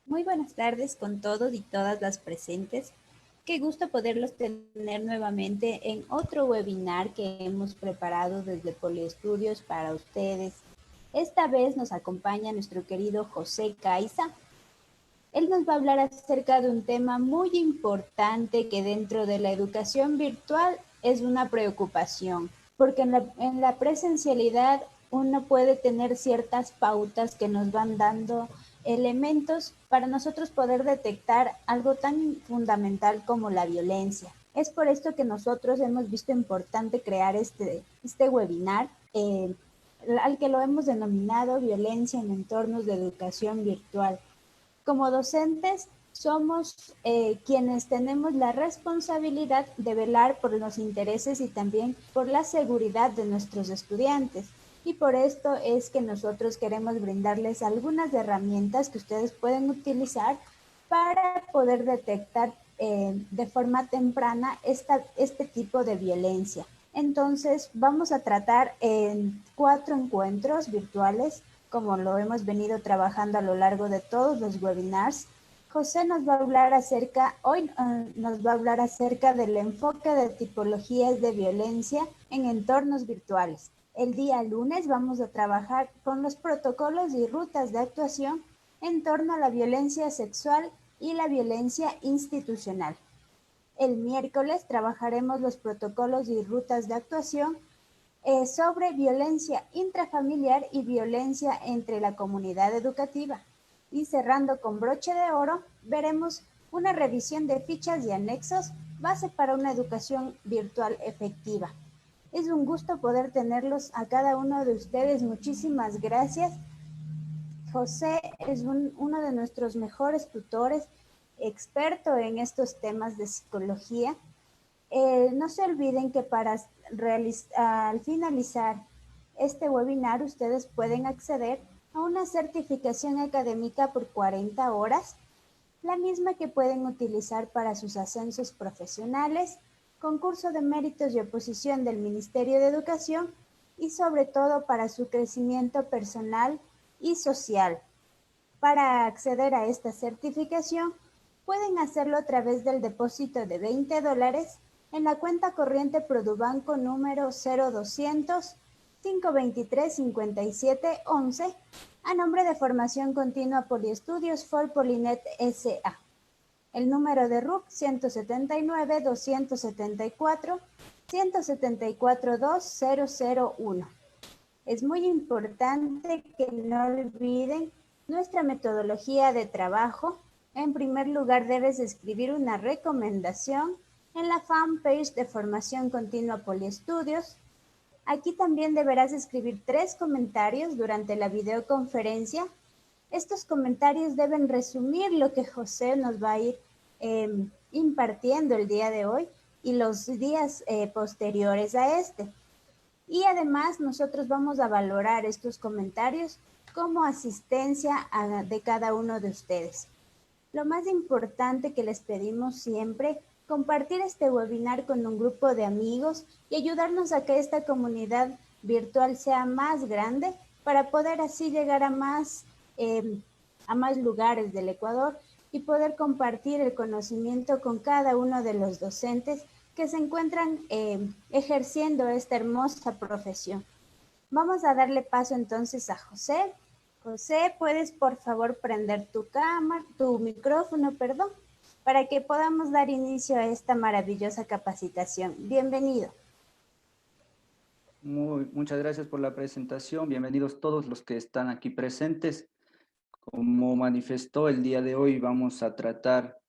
Muy buenas tardes con todos y todas las presentes. Qué gusto poderlos tener nuevamente en otro webinar que hemos preparado desde Poliestudios para ustedes. Esta vez nos acompaña nuestro querido José Caiza. Él nos va a hablar acerca de un tema muy importante que dentro de la educación virtual es una preocupación, porque en la presencialidad uno puede tener ciertas pautas que nos van dando elementos para nosotros poder detectar algo tan fundamental como la violencia. Es por esto que nosotros hemos visto importante crear este webinar, al que lo hemos denominado Violencia en entornos de educación virtual. Como docentes, somos quienes tenemos la responsabilidad de velar por los intereses y también por la seguridad de nuestros estudiantes. Y por esto es que nosotros queremos brindarles algunas herramientas que ustedes pueden utilizar para poder detectar de forma temprana este tipo de violencia. Entonces, vamos a tratar en 4 encuentros virtuales, como lo hemos venido trabajando a lo largo de todos los webinars. José nos va a hablar hoy nos va a hablar acerca del enfoque de tipologías de violencia en entornos virtuales. El día lunes vamos a trabajar con los protocolos y rutas de actuación en torno a la violencia sexual y la violencia institucional. El miércoles trabajaremos los protocolos y rutas de actuación sobre violencia intrafamiliar y violencia entre la comunidad educativa. Y cerrando con broche de oro, veremos una revisión de fichas y anexos, base para una educación virtual efectiva. Es un gusto poder tenerlos a cada uno de ustedes. Muchísimas gracias. José es uno de nuestros mejores tutores, experto en estos temas de psicología. No se olviden que al finalizar este webinar ustedes pueden acceder a una certificación académica por 40 horas, la misma que pueden utilizar para sus ascensos profesionales, concurso de méritos y oposición del Ministerio de Educación y sobre todo para su crecimiento personal y social. Para acceder a esta certificación, pueden hacerlo a través del depósito de $20 en la cuenta corriente Produbanco número 0200 523 5711 a nombre de Formación Continua Poliestudios for Polinet S.A. El número de RUC 179 274 174 2001. Es muy importante que no olviden nuestra metodología de trabajo. En primer lugar, debes escribir una recomendación en la fanpage de Formación Continua Poliestudios. Aquí también deberás escribir 3 comentarios durante la videoconferencia. Estos comentarios deben resumir lo que José nos va a ir impartiendo el día de hoy y los días posteriores a este. Y además nosotros vamos a valorar estos comentarios como asistencia de cada uno de ustedes. Lo más importante que les pedimos siempre, compartir este webinar con un grupo de amigos y ayudarnos a que esta comunidad virtual sea más grande para poder así llegar a más lugares del Ecuador y poder compartir el conocimiento con cada uno de los docentes que se encuentran ejerciendo esta hermosa profesión. Vamos a darle paso entonces a José. José, ¿puedes por favor prender tu micrófono, perdón, para que podamos dar inicio a esta maravillosa capacitación? Bienvenido. Muchas gracias por la presentación. Bienvenidos todos los que están aquí presentes. Como manifestó, el día de hoy vamos a tratar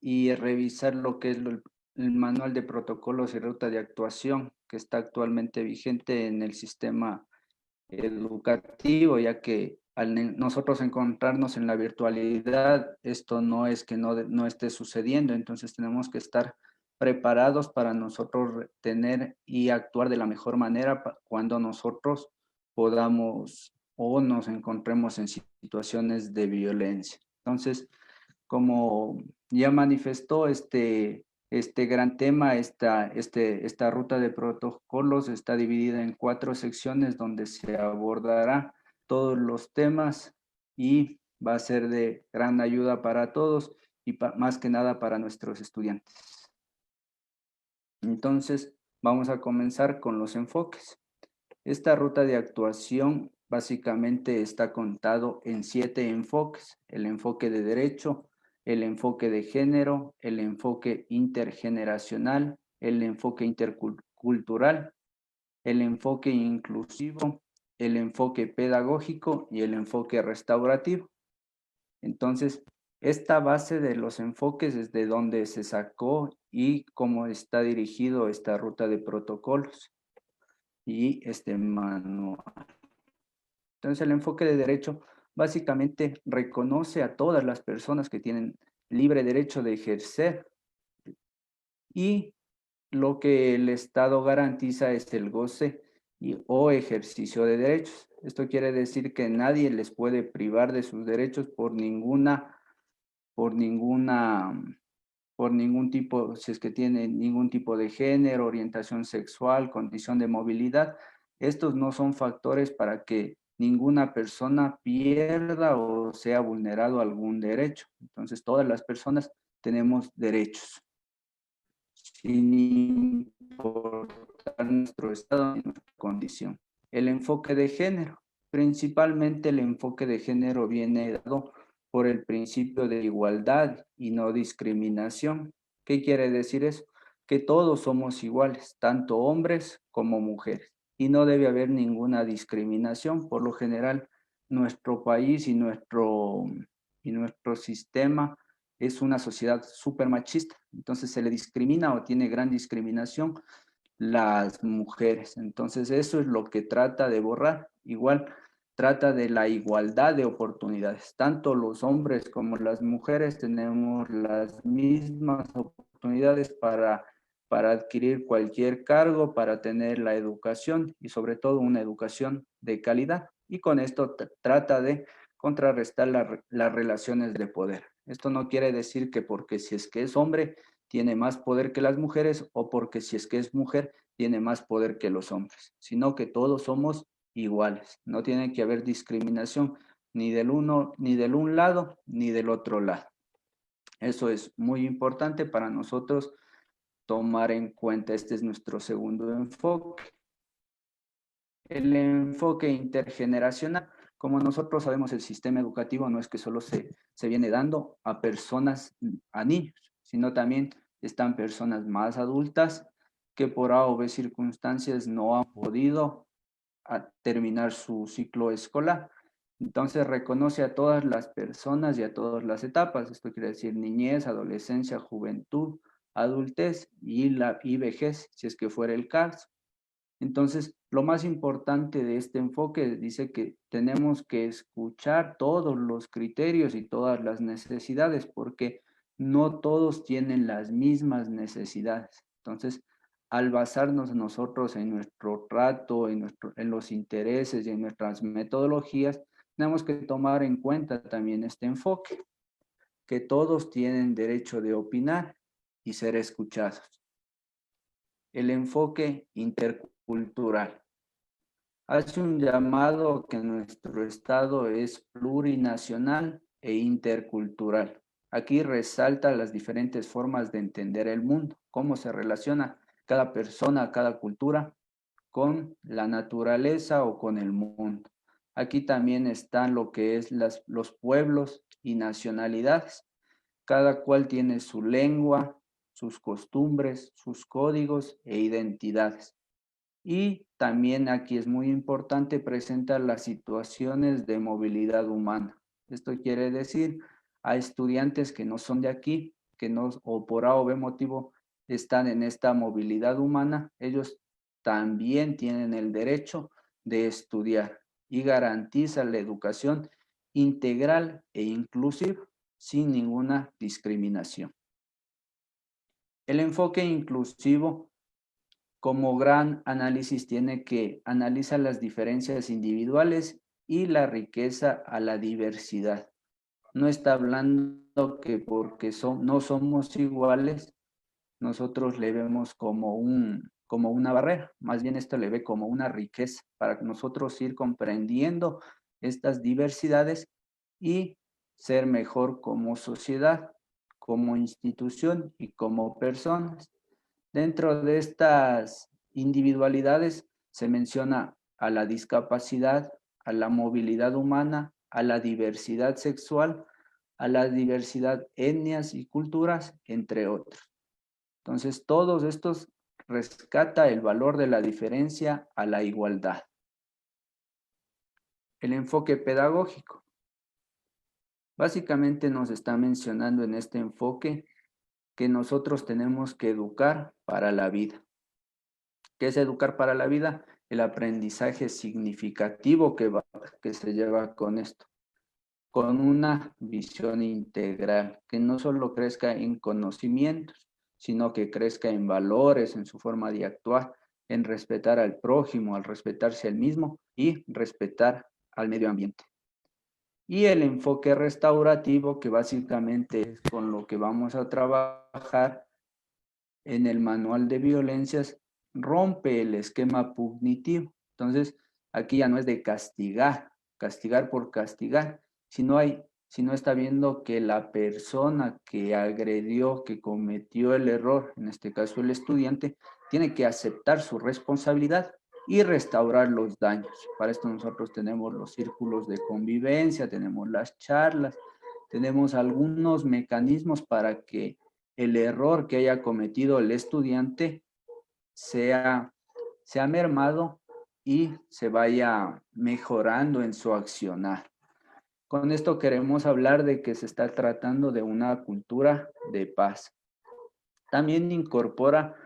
y revisar lo que es el manual de protocolos y ruta de actuación que está actualmente vigente en el sistema educativo, ya que al nosotros encontrarnos en la virtualidad, esto no es que no esté sucediendo, entonces tenemos que estar preparados para nosotros tener y actuar de la mejor manera cuando nosotros podamos o nos encontremos en situaciones de violencia. Entonces, como ya manifestó este gran tema, esta ruta de protocolos está dividida en 4 secciones donde se abordará todos los temas y va a ser de gran ayuda para todos y más que nada para nuestros estudiantes. Entonces, vamos a comenzar con los enfoques. Esta ruta de actuación básicamente está contado en 7 enfoques: el enfoque de derecho, el enfoque de género, el enfoque intergeneracional, el enfoque intercultural, el enfoque inclusivo, el enfoque pedagógico y el enfoque restaurativo. Entonces, esta base de los enfoques es de donde se sacó y cómo está dirigido esta ruta de protocolos y este manual. Entonces, el enfoque de derecho básicamente reconoce a todas las personas que tienen libre derecho de ejercer, y lo que el Estado garantiza es el goce o ejercicio de derechos. Esto quiere decir que nadie les puede privar de sus derechos por ninguna, por ningún tipo, si es que tienen ningún tipo de género, orientación sexual, condición de movilidad. Estos no son factores para que ninguna persona pierda o sea vulnerado algún derecho. Entonces, todas las personas tenemos derechos, sin importar nuestro estado ni nuestra condición. El enfoque de género. Principalmente el enfoque de género viene dado por el principio de igualdad y no discriminación. ¿Qué quiere decir eso? Que todos somos iguales, tanto hombres como mujeres, y no debe haber ninguna discriminación. Por lo general, nuestro país y nuestro sistema es una sociedad súper machista, entonces se le discrimina o tiene gran discriminación las mujeres. Entonces eso es lo que trata de borrar. Igual trata de la igualdad de oportunidades. Tanto los hombres como las mujeres tenemos las mismas oportunidades para adquirir cualquier cargo, para tener la educación y sobre todo una educación de calidad. Y con esto trata de contrarrestar las relaciones de poder. Esto no quiere decir que porque si es que es hombre tiene más poder que las mujeres, o porque si es que es mujer tiene más poder que los hombres, sino que todos somos iguales. No tiene que haber discriminación ni del uno, ni del un lado, ni del otro lado. Eso es muy importante para nosotros tomar en cuenta. Este es nuestro segundo enfoque. El enfoque intergeneracional. Como nosotros sabemos, el sistema educativo no es que solo se viene dando a personas, a niños, sino también están personas más adultas que por A o B circunstancias no han podido terminar su ciclo escolar. Entonces reconoce a todas las personas y a todas las etapas. Esto quiere decir niñez, adolescencia, juventud, adultez y vejez, si es que fuera el caso. Entonces, lo más importante de este enfoque dice que tenemos que escuchar todos los criterios y todas las necesidades, porque no todos tienen las mismas necesidades. Entonces, al basarnos nosotros en nuestro trato, en los intereses y en nuestras metodologías, tenemos que tomar en cuenta también este enfoque, que todos tienen derecho de opinar y ser escuchados. El enfoque intercultural hace un llamado que nuestro Estado es plurinacional e intercultural. Aquí resalta las diferentes formas de entender el mundo, cómo se relaciona cada persona, cada cultura con la naturaleza o con el mundo. Aquí también están lo que es los pueblos y nacionalidades. Cada cual tiene su lengua, sus costumbres, sus códigos e identidades. Y también aquí es muy importante presentar las situaciones de movilidad humana. Esto quiere decir a estudiantes que no son de aquí, que no, o por A o B motivo están en esta movilidad humana, ellos también tienen el derecho de estudiar y garantiza la educación integral e inclusiva sin ninguna discriminación. El enfoque inclusivo como gran análisis tiene que analizar las diferencias individuales y la riqueza a la diversidad. No está hablando que porque no somos iguales, nosotros le vemos como una barrera. Más bien esto le ve como una riqueza para nosotros ir comprendiendo estas diversidades y ser mejor como sociedad, como institución y como personas. Dentro de estas individualidades se menciona a la discapacidad, a la movilidad humana, a la diversidad sexual, a la diversidad etnias y culturas, entre otros. Entonces, todos estos rescata el valor de la diferencia a la igualdad. El enfoque pedagógico. Básicamente nos está mencionando en este enfoque que nosotros tenemos que educar para la vida. ¿Qué es educar para la vida? El aprendizaje significativo que se lleva con esto, con una visión integral, que no solo crezca en conocimientos, sino que crezca en valores, en su forma de actuar, en respetar al prójimo, al respetarse al mismo y respetar al medio ambiente. Y el enfoque restaurativo, que básicamente es con lo que vamos a trabajar en el manual de violencias, rompe el esquema punitivo. Entonces, aquí ya no es de castigar, castigar por castigar, si no está viendo que la persona que agredió, que cometió el error, en este caso el estudiante, tiene que aceptar su responsabilidad y restaurar los daños. Para esto nosotros tenemos los círculos de convivencia, tenemos las charlas, tenemos algunos mecanismos para que el error que haya cometido el estudiante sea mermado y se vaya mejorando en su accionar. Con esto queremos hablar de que se está tratando de una cultura de paz. También incorpora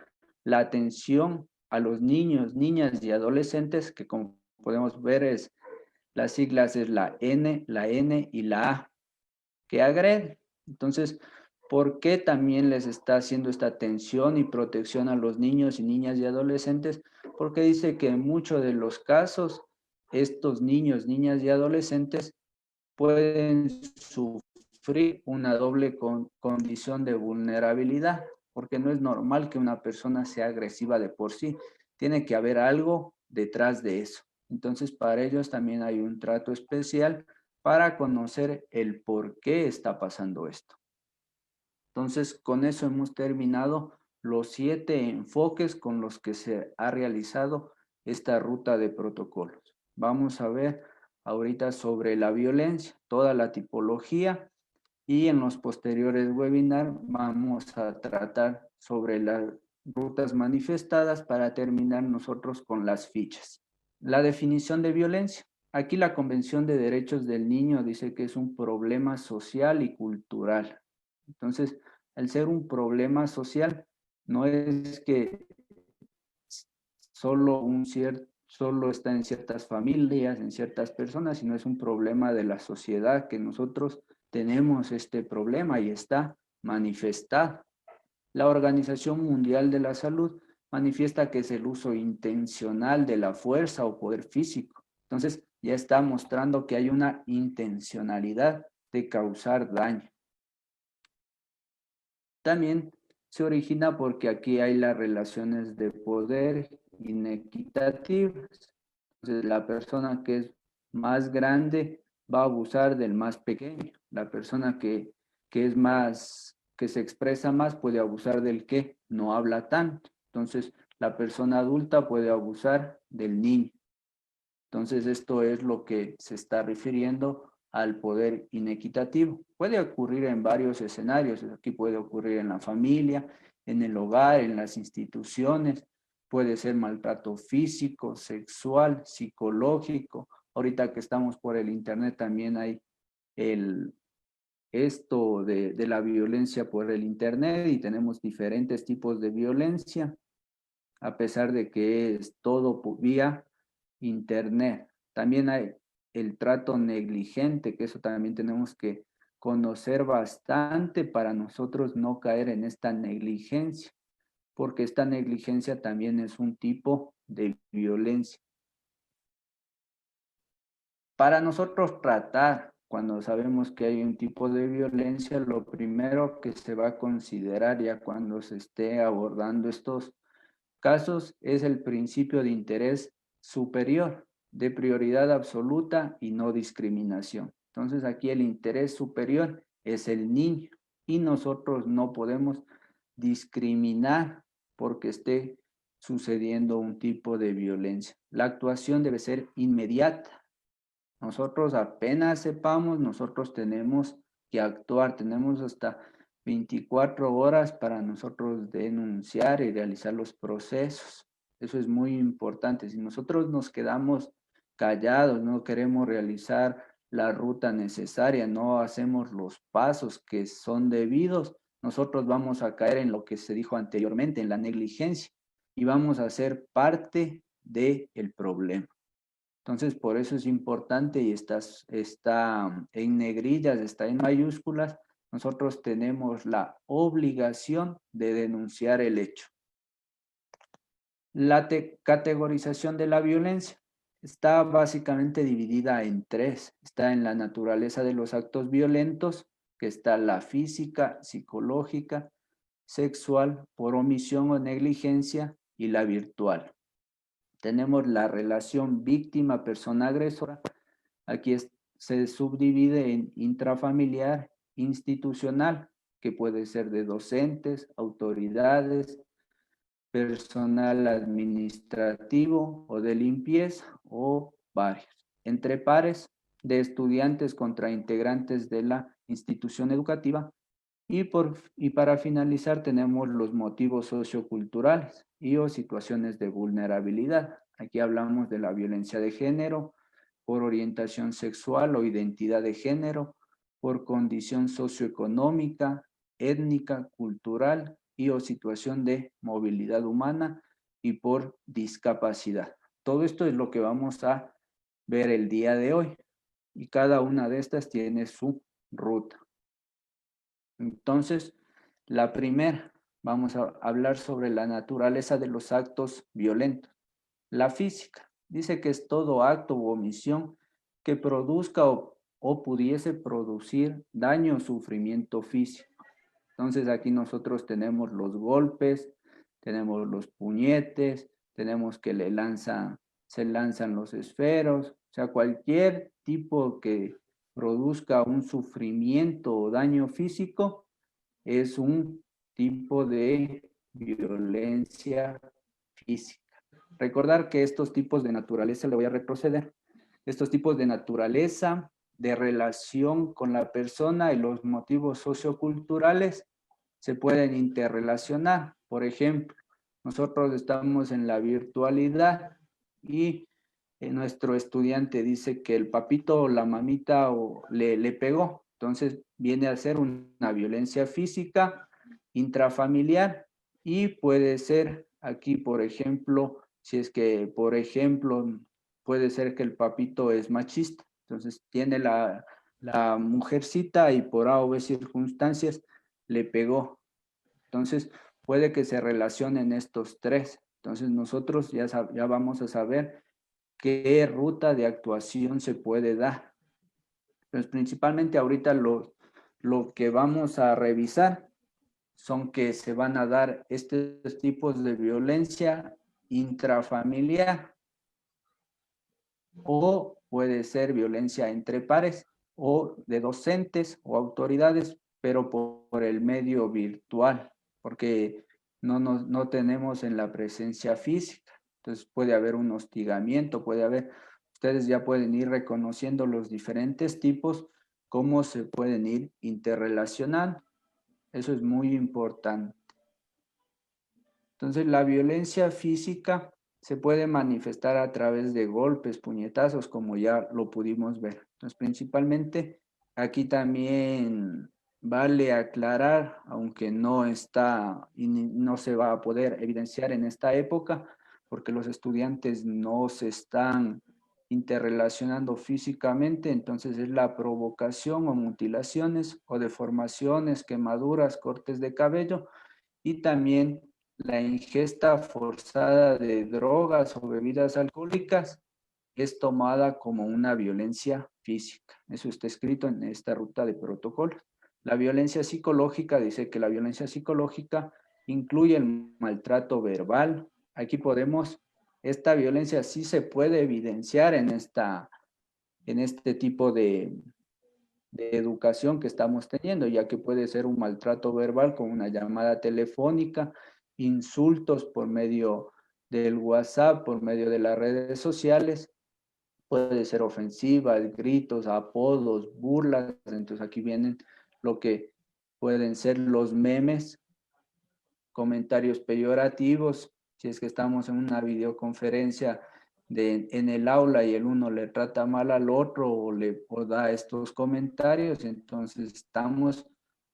la atención a los niños, niñas y adolescentes, que como podemos ver las siglas es la N y la A, que agreden. Entonces, ¿por qué también les está haciendo esta atención y protección a los niños y niñas y adolescentes? Porque dice que en muchos de los casos, estos niños, niñas y adolescentes pueden sufrir una doble condición de vulnerabilidad, porque no es normal que una persona sea agresiva de por sí. Tiene que haber algo detrás de eso. Entonces, para ellos también hay un trato especial para conocer el por qué está pasando esto. Entonces, con eso hemos terminado los 7 enfoques con los que se ha realizado esta ruta de protocolos. Vamos a ver ahorita sobre la violencia, toda la tipología, y en los posteriores webinars vamos a tratar sobre las rutas manifestadas para terminar nosotros con las fichas. La definición de violencia. Aquí la Convención de Derechos del Niño dice que es un problema social y cultural. Entonces, al ser un problema social, no es que solo está en ciertas familias, en ciertas personas, sino es un problema de la sociedad, que nosotros tenemos este problema y está manifestado. La Organización Mundial de la Salud manifiesta que es el uso intencional de la fuerza o poder físico. Entonces, ya está mostrando que hay una intencionalidad de causar daño. También se origina porque aquí hay las relaciones de poder inequitativas. Entonces, la persona que es más grande va a abusar del más pequeño. La persona que se expresa más puede abusar del que no habla tanto. Entonces, la persona adulta puede abusar del niño. Entonces, esto es lo que se está refiriendo al poder inequitativo. Puede ocurrir en varios escenarios. Aquí puede ocurrir en la familia, en el hogar, en las instituciones. Puede ser maltrato físico, sexual, psicológico. Ahorita que estamos por el internet también hay esto de la violencia por el internet, y tenemos diferentes tipos de violencia, a pesar de que es todo vía internet. También hay el trato negligente, que eso también tenemos que conocer bastante para nosotros no caer en esta negligencia, porque esta negligencia también es un tipo de violencia. Para nosotros tratar, cuando sabemos que hay un tipo de violencia, lo primero que se va a considerar ya cuando se esté abordando estos casos es el principio de interés superior, de prioridad absoluta y no discriminación. Entonces aquí el interés superior es el niño y nosotros no podemos discriminar porque esté sucediendo un tipo de violencia. La actuación debe ser inmediata. Nosotros apenas sepamos, nosotros tenemos que actuar, tenemos hasta 24 horas para nosotros denunciar y realizar los procesos. Eso es muy importante. Si nosotros nos quedamos callados, no queremos realizar la ruta necesaria, no hacemos los pasos que son debidos, nosotros vamos a caer en lo que se dijo anteriormente, en la negligencia, y vamos a ser parte del problema. Entonces, por eso es importante y está en negrillas, está en mayúsculas. Nosotros tenemos la obligación de denunciar el hecho. La categorización de la violencia está básicamente dividida en tres. Está en la naturaleza de los actos violentos, que está la física, psicológica, sexual, por omisión o negligencia, y la virtual. Tenemos la relación víctima-persona agresora. Aquí se subdivide en intrafamiliar, institucional, que puede ser de docentes, autoridades, personal administrativo o de limpieza o varios. Entre pares, de estudiantes contra integrantes de la institución educativa. Y para finalizar tenemos los motivos socioculturales y o situaciones de vulnerabilidad. Aquí hablamos de la violencia de género, por orientación sexual o identidad de género, por condición socioeconómica, étnica, cultural y o situación de movilidad humana y por discapacidad. Todo esto es lo que vamos a ver el día de hoy y cada una de estas tiene su ruta. Entonces, la primera, vamos a hablar sobre la naturaleza de los actos violentos. La física dice que es todo acto u omisión que produzca o pudiese producir daño o sufrimiento físico. Entonces aquí nosotros tenemos los golpes, tenemos los puñetes, tenemos que se lanzan los esferos, o sea, cualquier tipo que produzca un sufrimiento o daño físico es un tipo de violencia física. Recordar que estos tipos de naturaleza, le voy a retroceder, estos tipos de naturaleza, de relación con la persona y los motivos socioculturales se pueden interrelacionar. Por ejemplo, nosotros estamos en la virtualidad y nuestro estudiante dice que el papito o la mamita le pegó. Entonces viene a ser una violencia física intrafamiliar y puede ser aquí, por ejemplo, si es que, por ejemplo, puede ser que el papito es machista. Entonces tiene la mujercita y por A o B circunstancias le pegó. Entonces puede que se relacionen estos tres. Entonces nosotros ya vamos a saber qué ruta de actuación se puede dar. Pues principalmente ahorita lo que vamos a revisar son que se van a dar estos tipos de violencia intrafamiliar o puede ser violencia entre pares o de docentes o autoridades, pero por el medio virtual, porque no tenemos en la presencia física. Entonces puede haber un hostigamiento, ustedes ya pueden ir reconociendo los diferentes tipos, cómo se pueden ir interrelacionando. Eso es muy importante. Entonces, la violencia física se puede manifestar a través de golpes, puñetazos, como ya lo pudimos ver. Entonces, principalmente, aquí también vale aclarar, aunque no está y no se va a poder evidenciar en esta época, porque los estudiantes no se están interrelacionando físicamente, entonces es la provocación o mutilaciones o deformaciones, quemaduras, cortes de cabello y también la ingesta forzada de drogas o bebidas alcohólicas es tomada como una violencia física. Eso está escrito en esta ruta de protocolos. La violencia psicológica dice que la violencia psicológica incluye el maltrato verbal. Aquí esta violencia sí se puede evidenciar en este tipo de educación que estamos teniendo, ya que puede ser un maltrato verbal con una llamada telefónica, insultos por medio del WhatsApp, por medio de las redes sociales, puede ser ofensiva, gritos, apodos, burlas. Entonces aquí vienen lo que pueden ser los memes, comentarios peyorativos. Si es que estamos en una videoconferencia en el aula y el uno le trata mal al otro o da estos comentarios, entonces estamos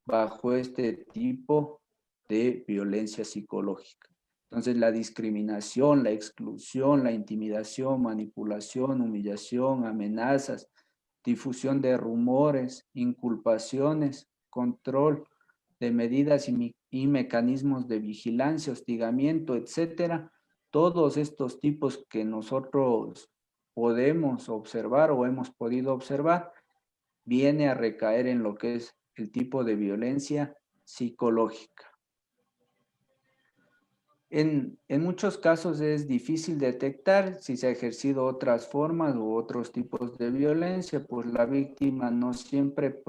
bajo este tipo de violencia psicológica. Entonces la discriminación, la exclusión, la intimidación, manipulación, humillación, amenazas, difusión de rumores, inculpaciones, control de medidas y mecanismos de vigilancia, hostigamiento, etcétera. Todos estos tipos que nosotros podemos observar o hemos podido observar, viene a recaer en lo que es el tipo de violencia psicológica. En muchos casos es difícil detectar si se ha ejercido otras formas u otros tipos de violencia, pues la víctima no siempre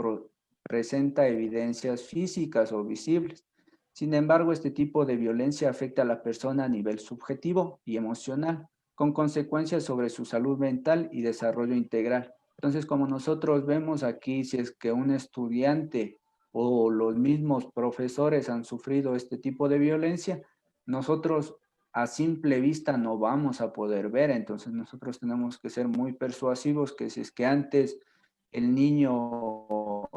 presenta evidencias físicas o visibles. Sin embargo, este tipo de violencia afecta a la persona a nivel subjetivo y emocional, con consecuencias sobre su salud mental y desarrollo integral. Entonces, como nosotros vemos aquí, si es que un estudiante o los mismos profesores han sufrido este tipo de violencia, nosotros a simple vista no vamos a poder ver. Entonces nosotros tenemos que ser muy persuasivos, que si es que antes el niño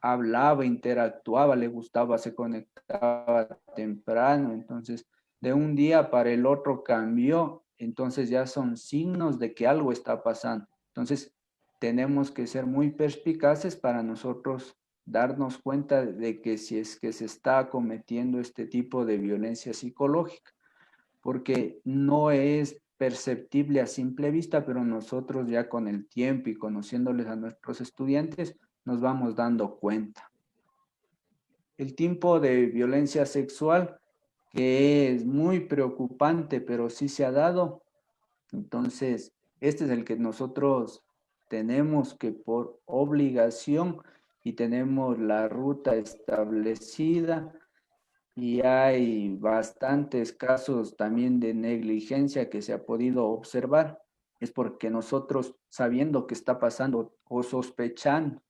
hablaba, interactuaba, le gustaba, se conectaba temprano, entonces de un día para el otro cambió, entonces ya son signos de que algo está pasando. Entonces tenemos que ser muy perspicaces para nosotros darnos cuenta de que si es que se está cometiendo este tipo de violencia psicológica, porque no es perceptible a simple vista, pero nosotros ya con el tiempo y conociéndoles a nuestros estudiantes, nos vamos dando cuenta. El tipo de violencia sexual, que es muy preocupante, pero sí se ha dado, entonces este es el que nosotros tenemos que por obligación y tenemos la ruta establecida y hay bastantes casos también de negligencia que se ha podido observar. Es porque nosotros, sabiendo que está pasando o sospechando,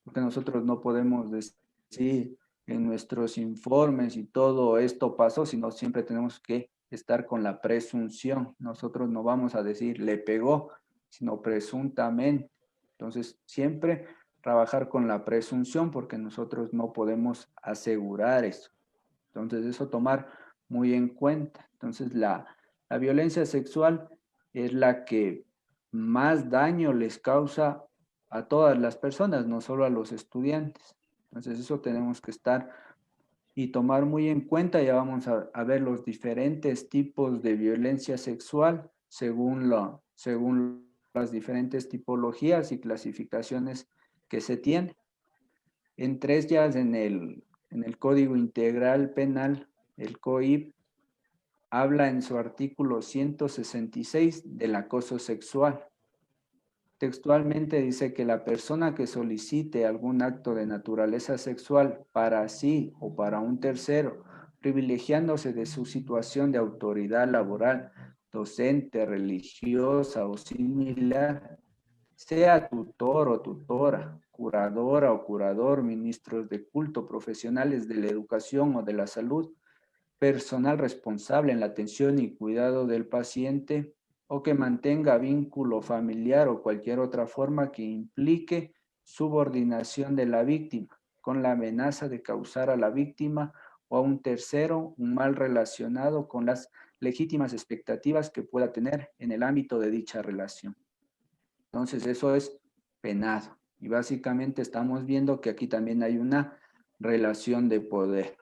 porque nosotros no podemos decir en nuestros informes y todo esto pasó, sino siempre tenemos que estar con la presunción. Nosotros no vamos a decir le pegó, sino presuntamente. Entonces, siempre trabajar con la presunción porque nosotros no podemos asegurar eso. Entonces, eso tomar muy en cuenta. Entonces, la violencia sexual es la que más daño les causa a todas las personas, no solo a los estudiantes. Entonces, eso tenemos que estar y tomar muy en cuenta. Ya vamos a ver los diferentes tipos de violencia sexual según las diferentes tipologías y clasificaciones que se tienen. Entre ellas, en el Código Integral Penal, el COIP, habla en su artículo 166 del acoso sexual. Textualmente dice que la persona que solicite algún acto de naturaleza sexual para sí o para un tercero, privilegiándose de su situación de autoridad laboral, docente, religiosa o similar, sea tutor o tutora, curadora o curador, ministros de culto, profesionales de la educación o de la salud, personal responsable en la atención y cuidado del paciente, o que mantenga vínculo familiar o cualquier otra forma que implique subordinación de la víctima, con la amenaza de causar a la víctima o a un tercero un mal relacionado con las legítimas expectativas que pueda tener en el ámbito de dicha relación. Entonces, eso es penado. Y básicamente estamos viendo que aquí también hay una relación de poder.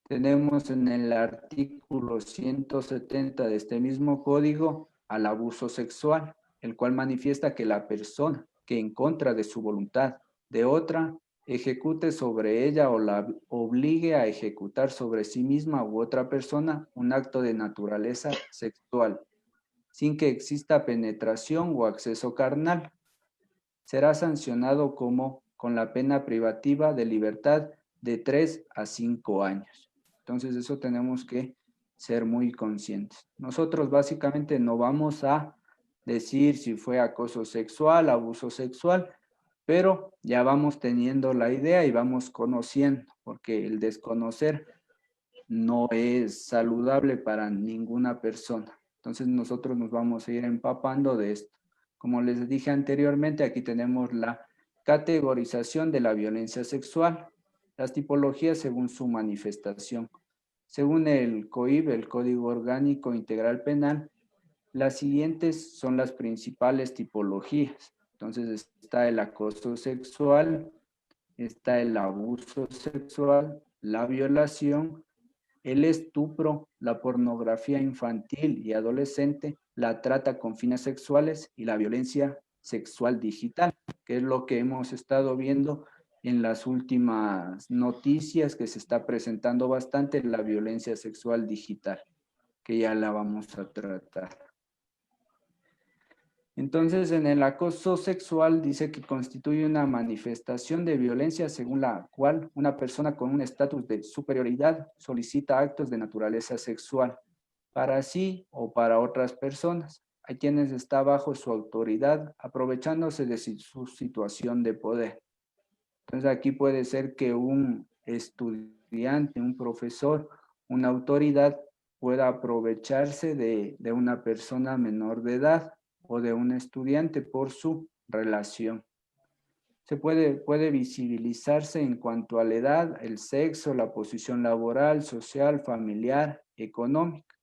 Tenemos en el artículo 170 de este mismo código al abuso sexual, el cual manifiesta que la persona que en contra de su voluntad de otra ejecute sobre ella o la obligue a ejecutar sobre sí misma u otra persona un acto de naturaleza sexual, sin que exista penetración o acceso carnal, será sancionado como con la pena privativa de libertad de 3 a 5 años. Entonces eso tenemos que ser muy conscientes. Nosotros básicamente no vamos a decir si fue acoso sexual, abuso sexual, pero ya vamos teniendo la idea y vamos conociendo, porque el desconocer no es saludable para ninguna persona. Entonces nosotros nos vamos a ir empapando de esto. Como les dije anteriormente, aquí tenemos la categorización de la violencia sexual, las tipologías según su manifestación. Según el COIP, el Código Orgánico Integral Penal, las siguientes son las principales tipologías. Entonces está el acoso sexual, está el abuso sexual, la violación, el estupro, la pornografía infantil y adolescente, la trata con fines sexuales y la violencia sexual digital, que es lo que hemos estado viendo en las últimas noticias que se está presentando bastante, la violencia sexual digital, que ya la vamos a tratar. Entonces, en el acoso sexual dice que constituye una manifestación de violencia según la cual una persona con un estatus de superioridad solicita actos de naturaleza sexual para sí o para otras personas, a quienes está bajo su autoridad, aprovechándose de su situación de poder. Entonces, aquí puede ser que un estudiante, un profesor, una autoridad pueda aprovecharse de una persona menor de edad o de un estudiante por su relación. Puede visibilizarse en cuanto a la edad, el sexo, la posición laboral, social, familiar, económica.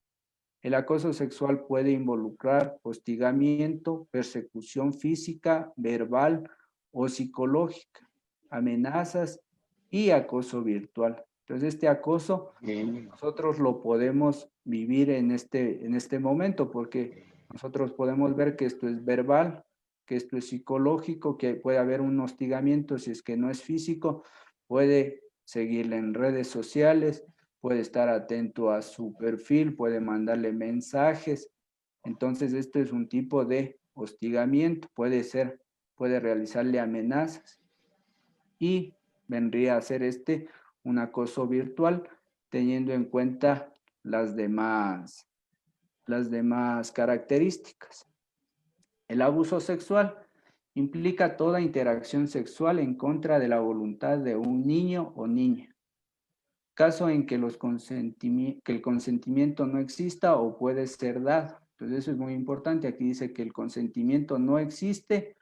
El acoso sexual puede involucrar hostigamiento, persecución física, verbal o psicológica, amenazas y acoso virtual. Entonces, este acoso nosotros lo podemos vivir en este momento porque nosotros podemos ver que esto es verbal, que esto es psicológico, que puede haber un hostigamiento si es que no es físico, puede seguirle en redes sociales, puede estar atento a su perfil, puede mandarle mensajes. Entonces, esto es un tipo de hostigamiento, puede realizarle amenazas y vendría a ser un acoso virtual teniendo en cuenta las demás características. El abuso sexual implica toda interacción sexual en contra de la voluntad de un niño o niña, caso en que, que el consentimiento no exista o puede ser dado. Entonces eso es muy importante. Aquí dice que el consentimiento no existe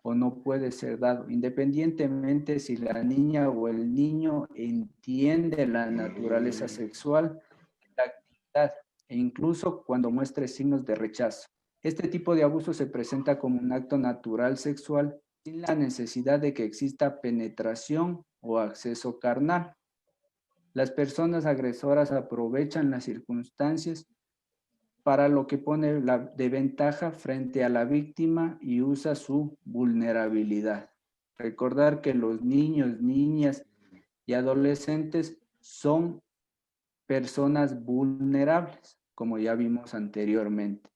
o no puede ser dado, independientemente si la niña o el niño entiende la naturaleza sexual de la actividad e incluso cuando muestre signos de rechazo. Este tipo de abuso se presenta como un acto natural sexual sin la necesidad de que exista penetración o acceso carnal. Las personas agresoras aprovechan las circunstancias para lo que pone de ventaja frente a la víctima y usa su vulnerabilidad. Recordar que los niños, niñas y adolescentes son personas vulnerables, como ya vimos anteriormente.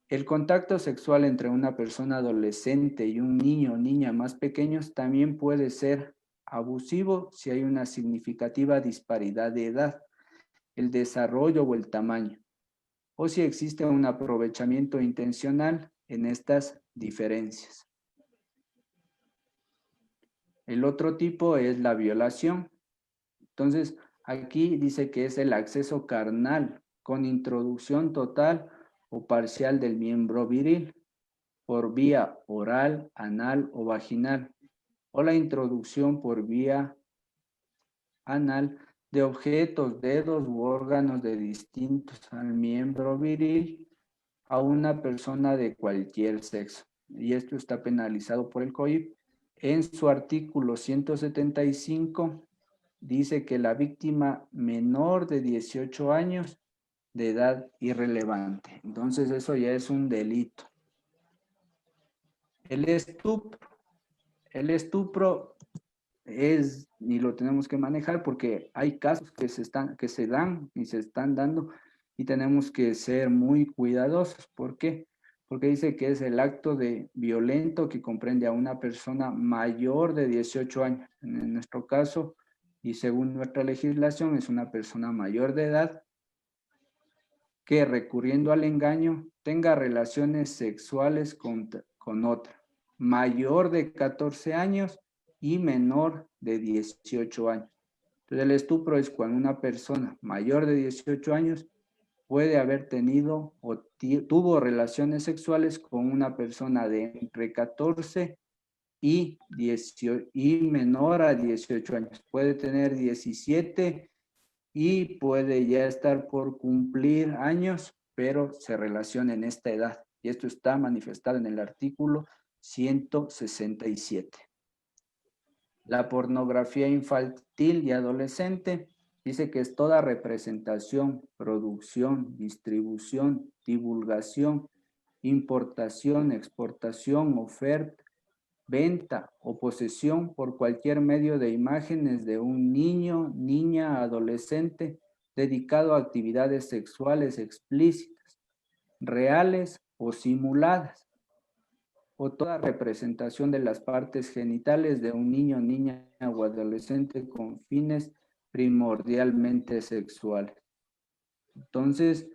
El contacto sexual entre una persona adolescente y un niño o niña más pequeños también puede ser abusivo si hay una significativa disparidad de edad, el desarrollo o el tamaño, o si existe un aprovechamiento intencional en estas diferencias. El otro tipo es la violación. Entonces, aquí dice que es el acceso carnal con introducción total o parcial del miembro viril por vía oral, anal o vaginal, o la introducción por vía anal de objetos, dedos u órganos de distintos al miembro viril a una persona de cualquier sexo. Y esto está penalizado por el COIP. En su artículo 175 dice que la víctima menor de 18 años de edad irrelevante. Entonces eso ya es un delito. El estupro. El estupro ni lo tenemos que manejar porque hay casos que se dan y se están dando y tenemos que ser muy cuidadosos. ¿Por qué? porque dice que es el acto de violento que comprende a una persona mayor de 18 años. En nuestro caso, y según nuestra legislación, es una persona mayor de edad que recurriendo al engaño tenga relaciones sexuales con otra, mayor de 14 años y menor de 18 años. Entonces el estupro es cuando una persona mayor de 18 años puede haber tenido o tuvo relaciones sexuales con una persona de entre 14 y, 18, y menor a 18 años. Puede tener 17 y puede ya estar por cumplir años, pero se relaciona en esta edad. Y esto está manifestado en el artículo 167. La pornografía infantil y adolescente dice que es toda representación, producción, distribución, divulgación, importación, exportación, oferta, venta o posesión por cualquier medio de imágenes de un niño, niña, adolescente dedicado a actividades sexuales explícitas, reales o simuladas, o toda representación de las partes genitales de un niño, niña o adolescente con fines primordialmente sexuales. Entonces,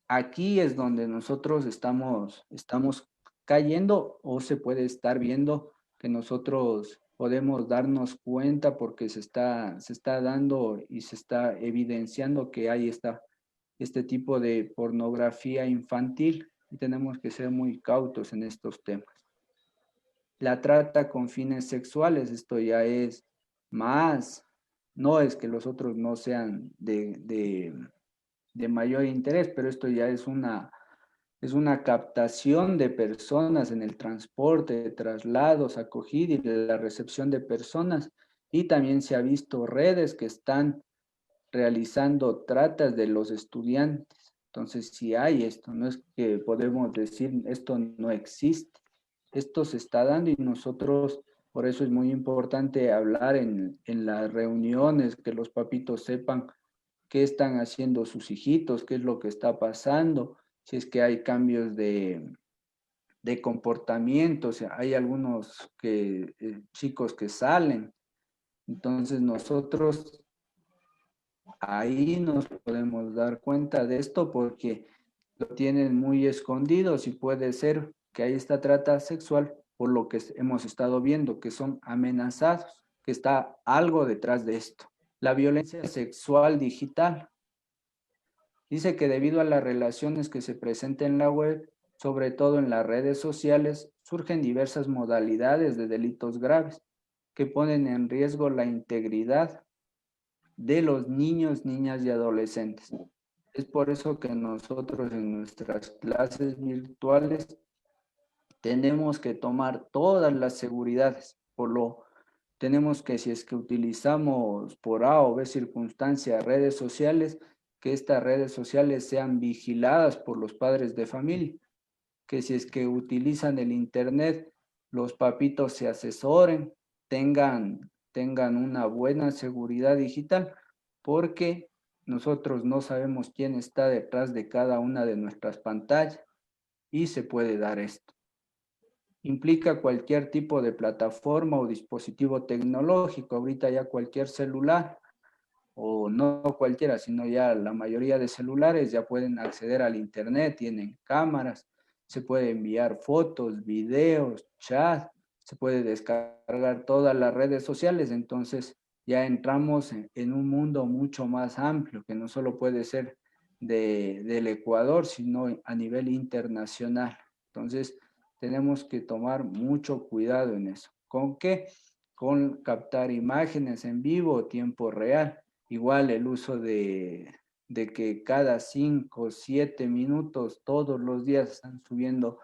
aquí es donde nosotros estamos cayendo, o se puede estar viendo que nosotros podemos darnos cuenta porque se está dando y se está evidenciando que hay este tipo de pornografía infantil y tenemos que ser muy cautos en estos temas. La trata con fines sexuales, esto ya es más, no es que los otros no sean de mayor interés, pero esto ya es una captación de personas en el transporte, de traslados, acogida y de la recepción de personas. Y también se ha visto redes que están realizando tratas de los estudiantes. Entonces, si hay esto, no es que podemos decir esto no existe. Esto se está dando y nosotros, por eso es muy importante hablar en las reuniones, que los papitos sepan qué están haciendo sus hijitos, qué es lo que está pasando, si es que hay cambios de comportamiento, o sea, hay algunos chicos que salen. Entonces nosotros ahí nos podemos dar cuenta de esto porque lo tienen muy escondidos y puede ser que hay esta trata sexual por lo que hemos estado viendo, que son amenazados, que está algo detrás de esto. La violencia sexual digital. Dice que debido a las relaciones que se presentan en la web, sobre todo en las redes sociales, surgen diversas modalidades de delitos graves que ponen en riesgo la integridad de los niños, niñas y adolescentes. Es por eso que nosotros en nuestras clases virtuales tenemos que tomar todas las seguridades. Tenemos que, si es que utilizamos por A o B circunstancia redes sociales, que estas redes sociales sean vigiladas por los padres de familia, que si es que utilizan el internet, los papitos se asesoren, tengan una buena seguridad digital, porque nosotros no sabemos quién está detrás de cada una de nuestras pantallas y se puede dar esto. Implica cualquier tipo de plataforma o dispositivo tecnológico. Ahorita ya cualquier celular, o no cualquiera, sino ya la mayoría de celulares ya pueden acceder al internet, tienen cámaras, se puede enviar fotos, videos, chat, se puede descargar todas las redes sociales. Entonces ya entramos en un mundo mucho más amplio, que no solo puede ser del Ecuador, sino a nivel internacional. Entonces tenemos que tomar mucho cuidado en eso. ¿Con qué? Con captar imágenes en vivo, tiempo real. Igual el uso de que cada 5 o 7 minutos, todos los días están subiendo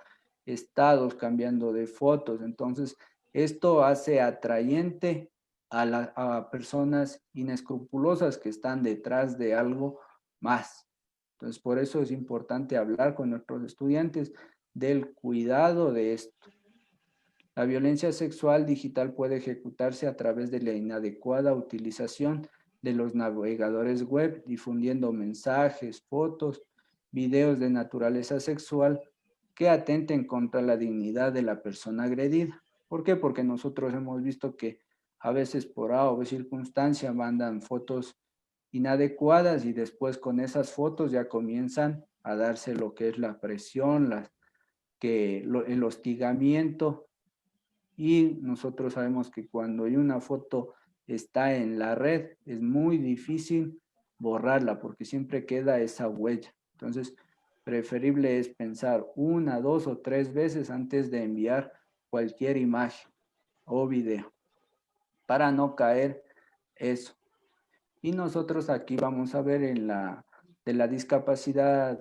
estados, cambiando de fotos. Entonces, esto hace atrayente a personas inescrupulosas que están detrás de algo más. Entonces, por eso es importante hablar con nuestros estudiantes del cuidado de esto. La violencia sexual digital puede ejecutarse a través de la inadecuada utilización de los navegadores web, difundiendo mensajes, fotos, videos de naturaleza sexual que atenten contra la dignidad de la persona agredida. ¿Por qué? Porque nosotros hemos visto que a veces por A o B circunstancia mandan fotos inadecuadas y después con esas fotos ya comienzan a darse lo que es la presión, el hostigamiento, y nosotros sabemos que cuando hay una foto está en la red es muy difícil borrarla porque siempre queda esa huella. Entonces, preferible es pensar una, dos o tres veces antes de enviar cualquier imagen o video para no caer eso. Y nosotros aquí vamos a ver de la discapacidad,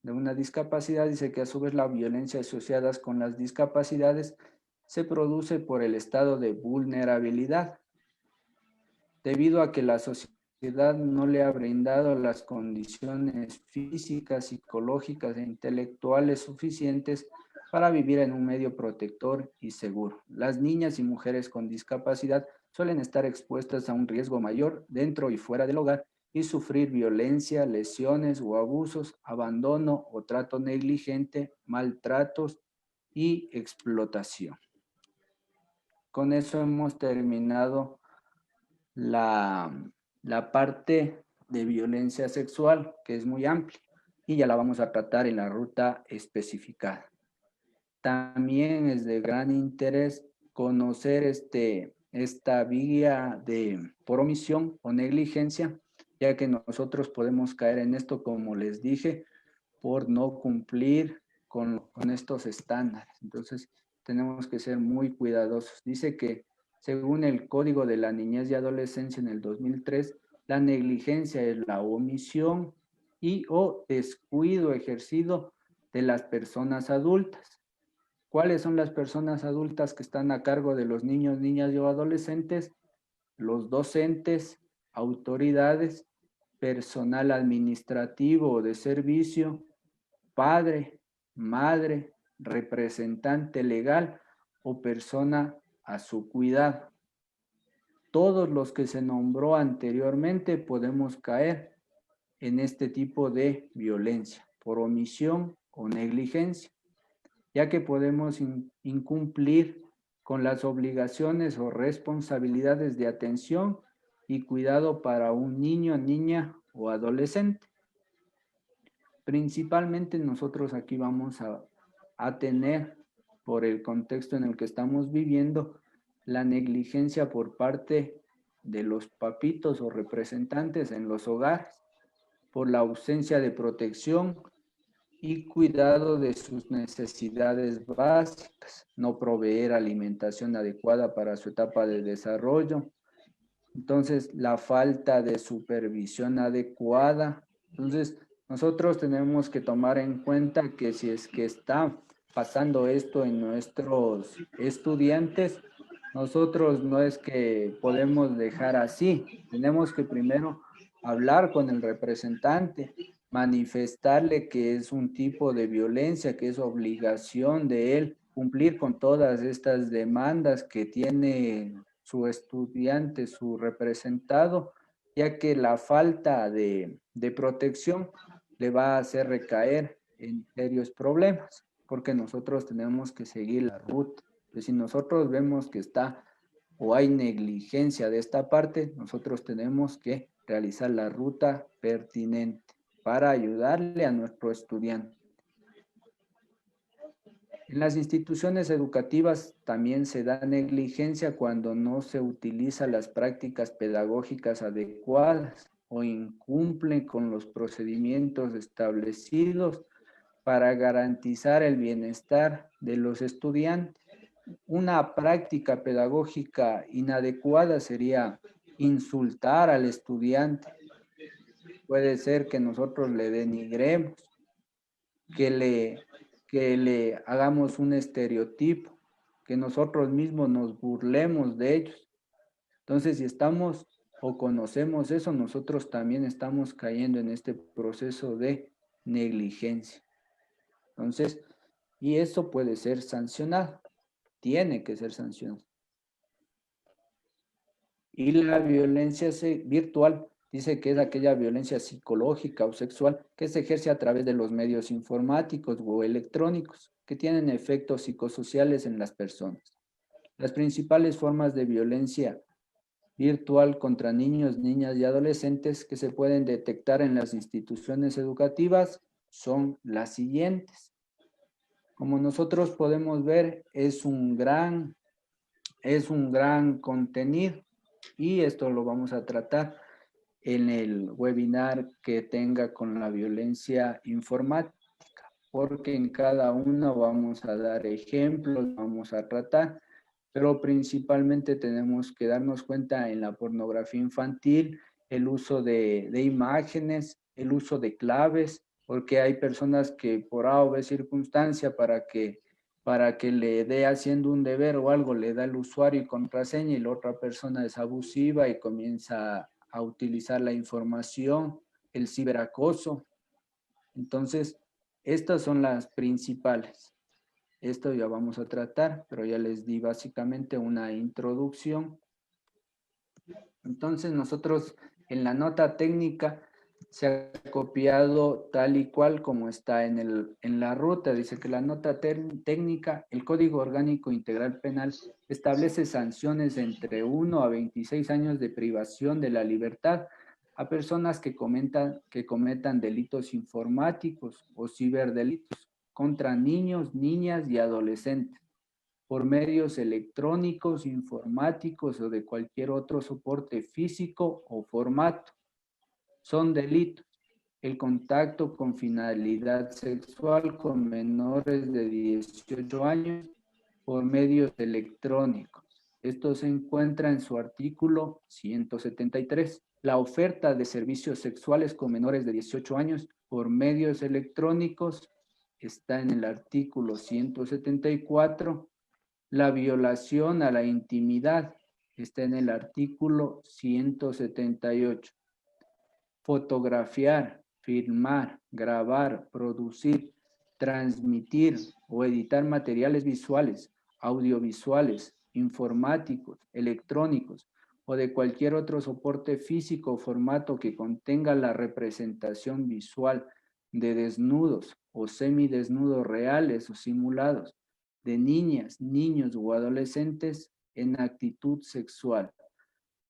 de una discapacidad, dice que a su vez la violencia asociada con las discapacidades se produce por el estado de vulnerabilidad, debido a que la sociedad no le ha brindado las condiciones físicas, psicológicas e intelectuales suficientes para vivir en un medio protector y seguro. Las niñas y mujeres con discapacidad suelen estar expuestas a un riesgo mayor dentro y fuera del hogar y sufrir violencia, lesiones o abusos, abandono o trato negligente, maltratos y explotación. Con eso hemos terminado la, la parte de violencia sexual, que es muy amplia, y ya la vamos a tratar en la ruta especificada. También es de gran interés conocer esta vía por omisión o negligencia, ya que nosotros podemos caer en esto, como les dije, por no cumplir con estos estándares. Entonces, tenemos que ser muy cuidadosos. Dice que según el Código de la Niñez y Adolescencia en el 2003, la negligencia es la omisión y o descuido ejercido de las personas adultas. ¿Cuáles son las personas adultas que están a cargo de los niños, niñas y adolescentes? Los docentes, autoridades, personal administrativo o de servicio, padre, madre, representante legal o persona a su cuidado. Todos los que se nombró anteriormente podemos caer en este tipo de violencia por omisión o negligencia, ya que podemos incumplir con las obligaciones o responsabilidades de atención y cuidado para un niño, niña o adolescente. Principalmente nosotros aquí vamos a tener, por el contexto en el que estamos viviendo, la negligencia por parte de los papitos o representantes en los hogares, por la ausencia de protección y cuidado de sus necesidades básicas, no proveer alimentación adecuada para su etapa de desarrollo. Entonces, la falta de supervisión adecuada. Entonces, nosotros tenemos que tomar en cuenta que si es que está pasando esto en nuestros estudiantes, nosotros no es que podemos dejar así. Tenemos que primero hablar con el representante, manifestarle que es un tipo de violencia, que es obligación de él cumplir con todas estas demandas que tiene su estudiante, su representado, ya que la falta de protección le va a hacer recaer en serios problemas, porque nosotros tenemos que seguir la ruta. Entonces, si nosotros vemos que está o hay negligencia de esta parte, nosotros tenemos que realizar la ruta pertinente para ayudarle a nuestro estudiante. En las instituciones educativas también se da negligencia cuando no se utilizan las prácticas pedagógicas adecuadas o incumplen con los procedimientos establecidos para garantizar el bienestar de los estudiantes. Una práctica pedagógica inadecuada sería insultar al estudiante. Puede ser que nosotros le denigremos, que le hagamos un estereotipo, que nosotros mismos nos burlemos de ellos. Entonces, si estamos o conocemos eso, nosotros también estamos cayendo en este proceso de negligencia. Entonces, y eso puede ser sancionado, tiene que ser sancionado. Y la violencia virtual Dice que es aquella violencia psicológica o sexual que se ejerce a través de los medios informáticos o electrónicos, que tienen efectos psicosociales en las personas. Las principales formas de violencia virtual contra niños, niñas y adolescentes que se pueden detectar en las instituciones educativas son las siguientes. Como nosotros podemos ver, es un gran contenido y esto lo vamos a tratar en el webinar que tenga con la violencia informática, porque en cada uno vamos a dar ejemplos, vamos a tratar, pero principalmente tenemos que darnos cuenta en la pornografía infantil, el uso de imágenes, el uso de claves, porque hay personas que por A o B circunstancia para que le dé haciendo un deber o algo, le da el usuario y contraseña y la otra persona es abusiva y comienza a utilizar la información, el ciberacoso. Entonces, estas son las principales. Esto ya vamos a tratar, pero ya les di básicamente una introducción. Entonces, nosotros en la nota técnica se ha copiado tal y cual como está en la ruta. Dice que la nota técnica, el Código Orgánico Integral Penal, establece sanciones entre 1 a 26 años de privación de la libertad a personas que cometan delitos informáticos o ciberdelitos contra niños, niñas y adolescentes por medios electrónicos, informáticos o de cualquier otro soporte físico o formato. Son delitos: el contacto con finalidad sexual con menores de 18 años por medios electrónicos. Esto se encuentra en su artículo 173. La oferta de servicios sexuales con menores de 18 años por medios electrónicos está en el artículo 174. La violación a la intimidad está en el artículo 178. Fotografiar, filmar, grabar, producir, transmitir o editar materiales visuales, audiovisuales, informáticos, electrónicos o de cualquier otro soporte físico o formato que contenga la representación visual de desnudos o semidesnudos reales o simulados de niñas, niños o adolescentes en actitud sexual.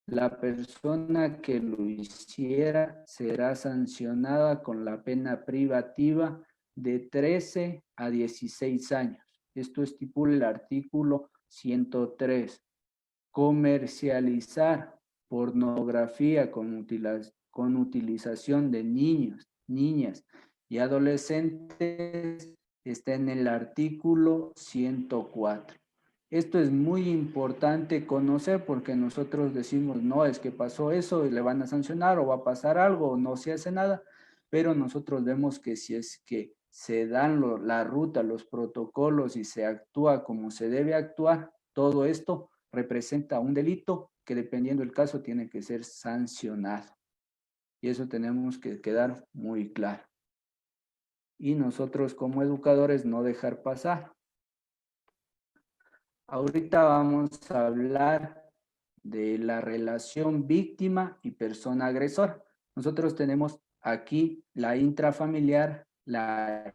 La persona que lo hiciera será sancionada con la pena privativa de 13 a 16 años. Esto estipula el artículo 103. Comercializar pornografía con utilización de niños, niñas y adolescentes está en el artículo 104. Esto es muy importante conocer porque nosotros decimos, no, es que pasó eso y le van a sancionar o va a pasar algo o no se hace nada, pero nosotros vemos que si es que se dan la ruta, los protocolos y se actúa como se debe actuar, todo esto representa un delito que dependiendo del caso tiene que ser sancionado. Y eso tenemos que quedar muy claro. Y nosotros como educadores no dejar pasar. Ahorita vamos a hablar de la relación víctima y persona agresor. Nosotros tenemos aquí la intrafamiliar, la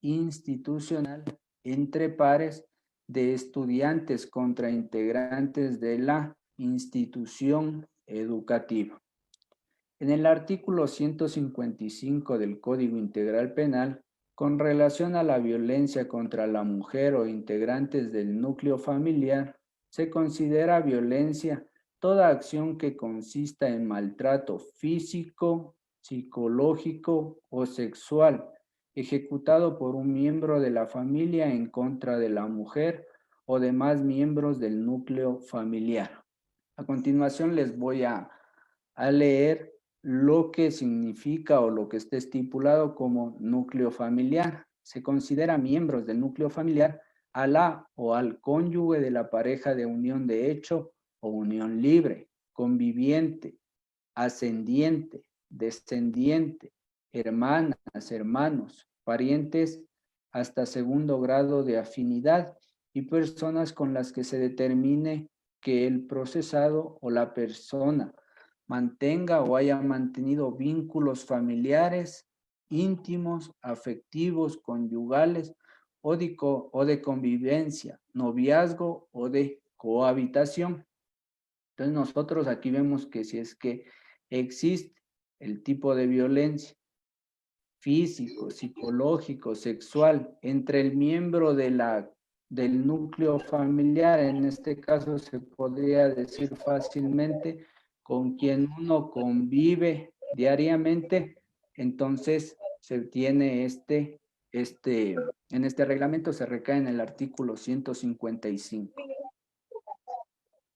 institucional, entre pares de estudiantes contra integrantes de la institución educativa. En el artículo 155 del Código Integral Penal, con relación a la violencia contra la mujer o integrantes del núcleo familiar, se considera violencia toda acción que consista en maltrato físico, psicológico o sexual, ejecutado por un miembro de la familia en contra de la mujer o demás miembros del núcleo familiar. A continuación les voy a leer lo que significa o lo que está estipulado como núcleo familiar. Se considera miembros del núcleo familiar a la o al cónyuge de la pareja de unión de hecho o unión libre, conviviente, ascendiente, descendiente, hermanas, hermanos, parientes hasta segundo grado de afinidad y personas con las que se determine que el procesado o la persona mantenga o haya mantenido vínculos familiares, íntimos, afectivos, conyugales o de convivencia, noviazgo o de cohabitación. Entonces nosotros aquí vemos que si es que existe el tipo de violencia físico, psicológico, sexual entre el miembro del núcleo familiar, en este caso se podría decir fácilmente con quien uno convive diariamente, entonces se tiene en este reglamento se recae en el artículo 155.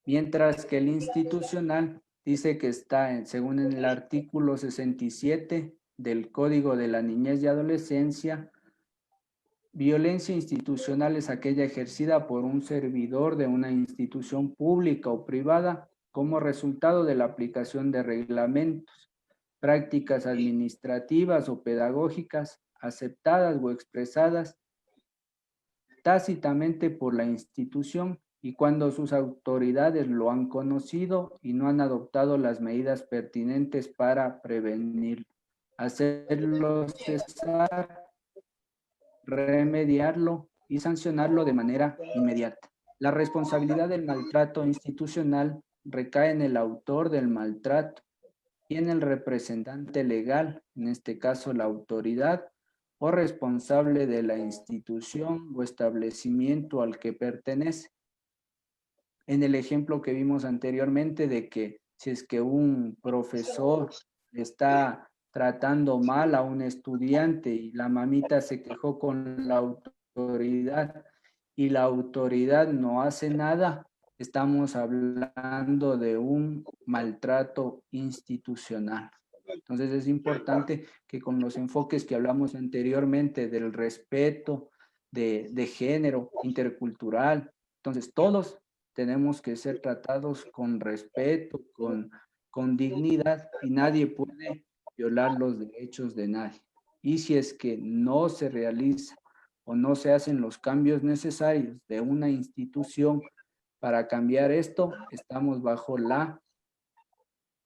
Mientras que el institucional dice que está, según el artículo 67 del Código de la Niñez y Adolescencia, violencia institucional es aquella ejercida por un servidor de una institución pública o privada como resultado de la aplicación de reglamentos, prácticas administrativas o pedagógicas aceptadas o expresadas tácitamente por la institución y cuando sus autoridades lo han conocido y no han adoptado las medidas pertinentes para prevenirlo, hacerlo cesar, remediarlo y sancionarlo de manera inmediata. La responsabilidad del maltrato institucional recae en el autor del maltrato y en el representante legal, en este caso la autoridad o responsable de la institución o establecimiento al que pertenece. En el ejemplo que vimos anteriormente de que si es que un profesor está tratando mal a un estudiante y la mamita se quejó con la autoridad y la autoridad no hace nada, estamos hablando de un maltrato institucional. Entonces es importante que con los enfoques que hablamos anteriormente del respeto, de género, intercultural, entonces todos tenemos que ser tratados con respeto, con dignidad y nadie puede violar los derechos de nadie. Y si es que no se realiza o no se hacen los cambios necesarios de una institución para cambiar esto, estamos bajo la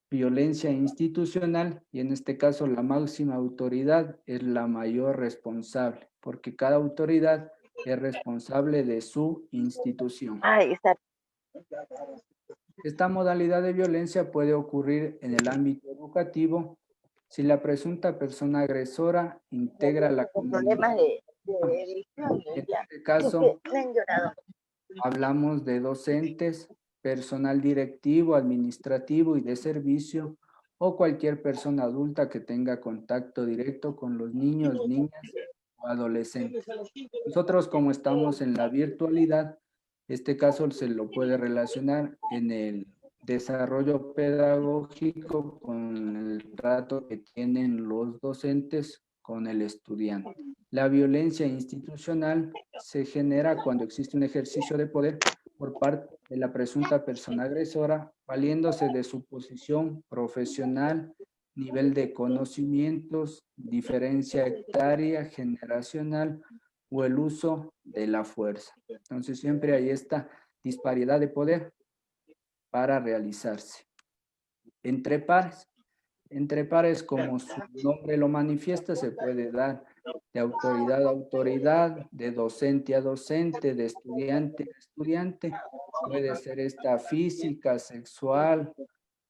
violencia institucional y en este caso la máxima autoridad es la mayor responsable, porque cada autoridad es responsable de su institución. Exacto. Esta modalidad de violencia puede ocurrir en el ámbito educativo si la presunta persona agresora integra la Con comunidad. problemas de visión, En ya. este caso, Me han llorado. hablamos de docentes, personal directivo, administrativo y de servicio o cualquier persona adulta que tenga contacto directo con los niños, niñas o adolescentes. Nosotros, como estamos en la virtualidad, este caso se lo puede relacionar en el desarrollo pedagógico con el trato que tienen los docentes con el estudiante. La violencia institucional se genera cuando existe un ejercicio de poder por parte de la presunta persona agresora, valiéndose de su posición profesional, nivel de conocimientos, diferencia etaria, generacional o el uso de la fuerza. Entonces siempre hay esta disparidad de poder para realizarse. Entre pares, como su nombre lo manifiesta, se puede dar de autoridad a autoridad, de docente a docente, de estudiante a estudiante. Puede ser esta física, sexual,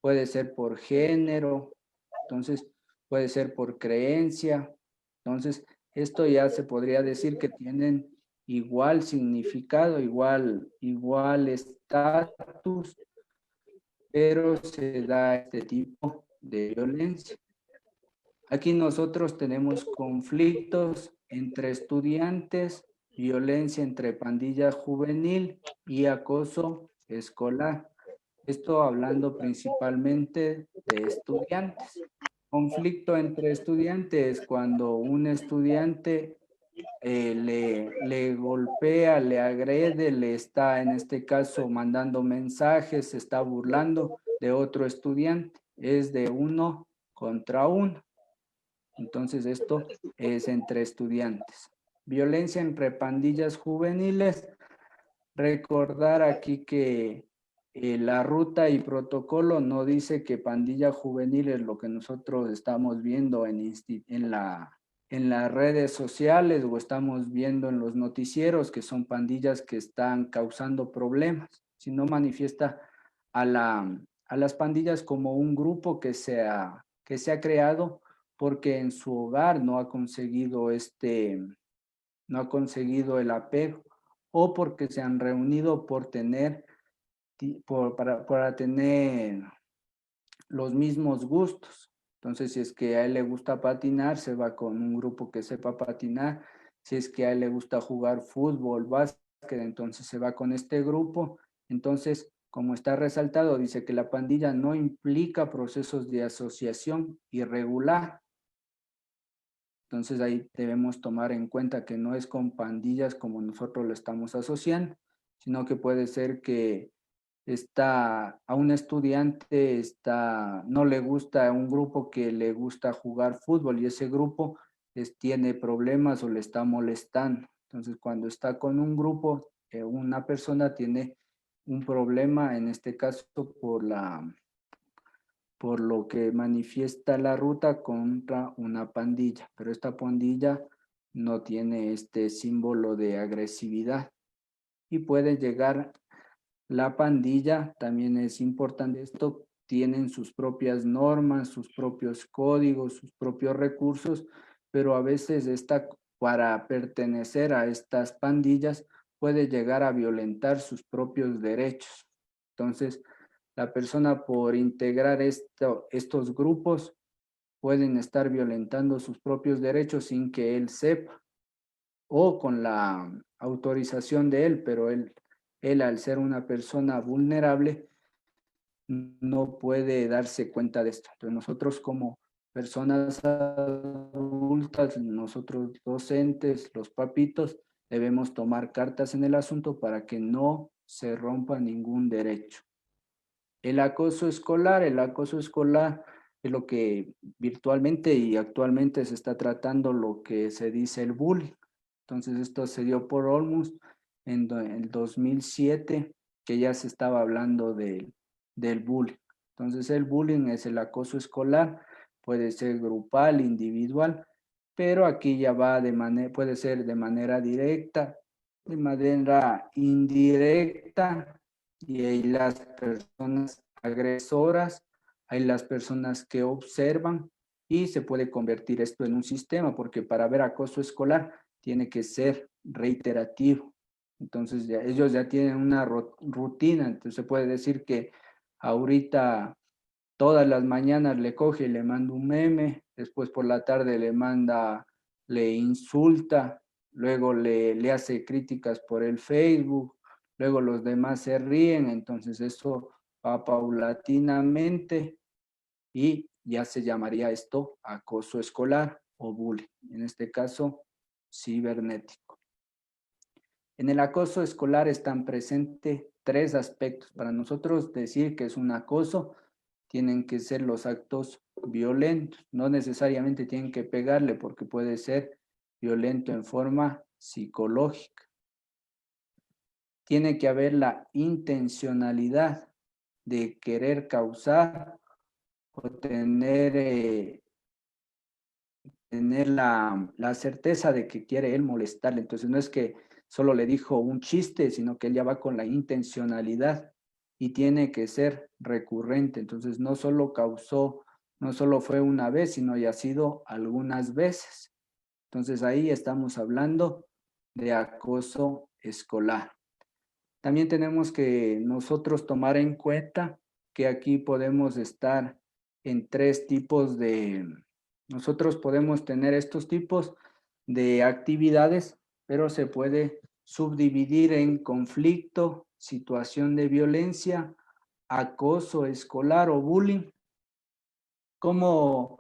puede ser por género, entonces puede ser por creencia. Entonces, esto ya se podría decir que tienen igual significado, igual estatus, pero se da este tipo de violencia. Aquí nosotros tenemos conflictos entre estudiantes, violencia entre pandilla juvenil y acoso escolar. Esto hablando principalmente de estudiantes. Conflicto entre estudiantes cuando un estudiante le golpea, le agrede, le está en este caso mandando mensajes, se está burlando de otro estudiante. Es de uno contra uno. Entonces esto es entre estudiantes. Violencia entre pandillas juveniles. Recordar aquí que la ruta y protocolo no dice que pandilla juvenil es lo que nosotros estamos viendo en las redes sociales o estamos viendo en los noticieros, que son pandillas que están causando problemas, sino manifiesta a las pandillas como un grupo que se ha creado porque en su hogar no ha conseguido el apego o porque se han reunido para tener los mismos gustos. Entonces, si es que a él le gusta patinar, se va con un grupo que sepa patinar. Si es que a él le gusta jugar fútbol, básquet, entonces se va con este grupo. Entonces, como está resaltado, dice que la pandilla no implica procesos de asociación irregular. Entonces ahí debemos tomar en cuenta que no es con pandillas como nosotros lo estamos asociando, sino que puede ser que a un estudiante no le gusta un grupo que le gusta jugar fútbol y ese grupo tiene problemas o le está molestando. Entonces, cuando está con un grupo, una persona tiene un problema, en este caso por lo que manifiesta la ruta contra una pandilla, pero esta pandilla no tiene este símbolo de agresividad y puede llegar la pandilla, también es importante esto, tienen sus propias normas, sus propios códigos, sus propios recursos, pero a veces para pertenecer a estas pandillas puede llegar a violentar sus propios derechos. Entonces, la persona por integrar estos grupos pueden estar violentando sus propios derechos sin que él sepa o con la autorización de él, pero él al ser una persona vulnerable no puede darse cuenta de esto. Entonces nosotros como personas adultas, nosotros docentes, los papitos, debemos tomar cartas en el asunto para que no se rompa ningún derecho. El acoso escolar es lo que virtualmente y actualmente se está tratando lo que se dice el bullying. Entonces esto se dio por Olmos en el 2007, que ya se estaba hablando del bullying. Entonces el bullying es el acoso escolar, puede ser grupal, individual, pero aquí ya va puede ser de manera directa, de manera indirecta, y hay las personas agresoras, hay las personas que observan y se puede convertir esto en un sistema, porque para haber acoso escolar tiene que ser reiterativo. Entonces ellos ya tienen una rutina, entonces se puede decir que ahorita todas las mañanas le coge y le manda un meme, después por la tarde le insulta, luego le hace críticas por el Facebook, luego los demás se ríen, entonces eso va paulatinamente y ya se llamaría esto acoso escolar o bullying, en este caso cibernético. En el acoso escolar están presentes tres aspectos. Para nosotros decir que es un acoso, tienen que ser los actos violentos. No necesariamente tienen que pegarle porque puede ser violento en forma psicológica. Tiene que haber la intencionalidad de querer causar o tener la certeza de que quiere él molestarle. Entonces no es que solo le dijo un chiste, sino que él ya va con la intencionalidad y tiene que ser recurrente. Entonces no solo fue una vez, sino ya ha sido algunas veces. Entonces ahí estamos hablando de acoso escolar. También tenemos que nosotros tomar en cuenta que aquí podemos estar en nosotros podemos tener estos tipos de actividades, pero se puede subdividir en conflicto, situación de violencia, acoso escolar o bullying. Como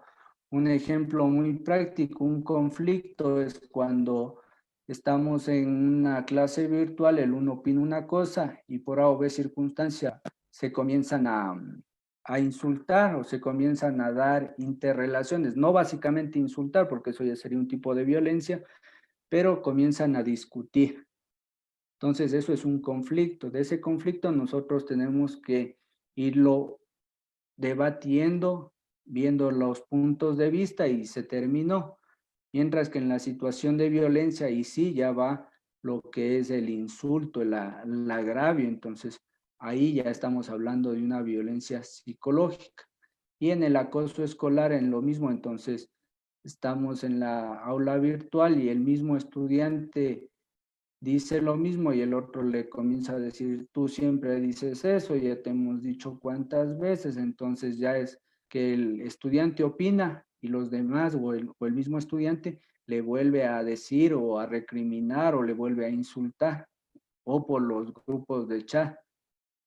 un ejemplo muy práctico, un conflicto es cuando estamos en una clase virtual, el uno opina una cosa y por A o B circunstancia se comienzan a insultar o se comienzan a dar interrelaciones. No básicamente insultar, porque eso ya sería un tipo de violencia, pero comienzan a discutir. Entonces, eso es un conflicto. De ese conflicto nosotros tenemos que irlo debatiendo, viendo los puntos de vista y se terminó. Mientras que en la situación de violencia, y sí, ya va lo que es el insulto, el agravio, entonces ahí ya estamos hablando de una violencia psicológica. Y en el acoso escolar, en lo mismo, entonces estamos en la aula virtual y el mismo estudiante dice lo mismo y el otro le comienza a decir, tú siempre dices eso, ya te hemos dicho cuántas veces, entonces ya es que el estudiante opina y los demás o el mismo estudiante le vuelve a decir o a recriminar o le vuelve a insultar o por los grupos de chat.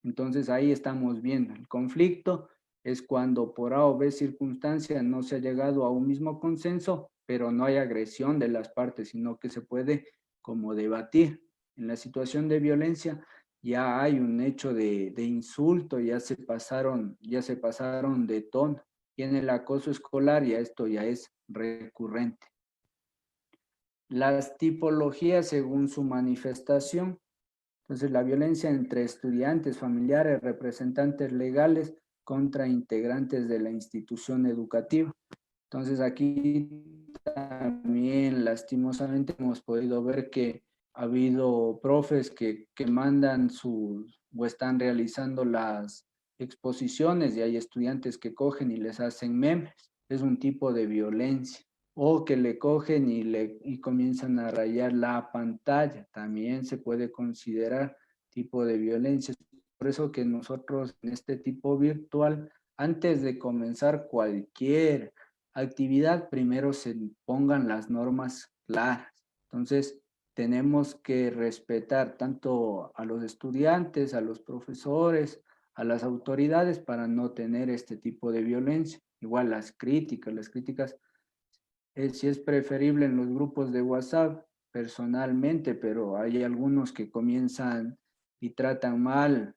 Entonces ahí estamos viendo el conflicto es cuando por A o B circunstancia no se ha llegado a un mismo consenso, pero no hay agresión de las partes, sino que se puede como debatir. En la situación de violencia ya hay un hecho de insulto, ya se pasaron de tono. Y en el acoso escolar ya esto ya es recurrente. Las tipologías según su manifestación. Entonces, la violencia entre estudiantes, familiares, representantes legales contra integrantes de la institución educativa. Entonces, aquí también lastimosamente hemos podido ver que ha habido profes que mandan sus o están realizando las exposiciones y hay estudiantes que cogen y les hacen memes. Es un tipo de violencia o que le cogen y comienzan a rayar la pantalla, también se puede considerar tipo de violencia. Por eso que nosotros en este tipo virtual, antes de comenzar cualquier actividad, primero se pongan las normas claras. Entonces, tenemos que respetar tanto a los estudiantes, a los profesores, a las autoridades para no tener este tipo de violencia. Igual las críticas si es preferible en los grupos de WhatsApp personalmente, pero hay algunos que comienzan y tratan mal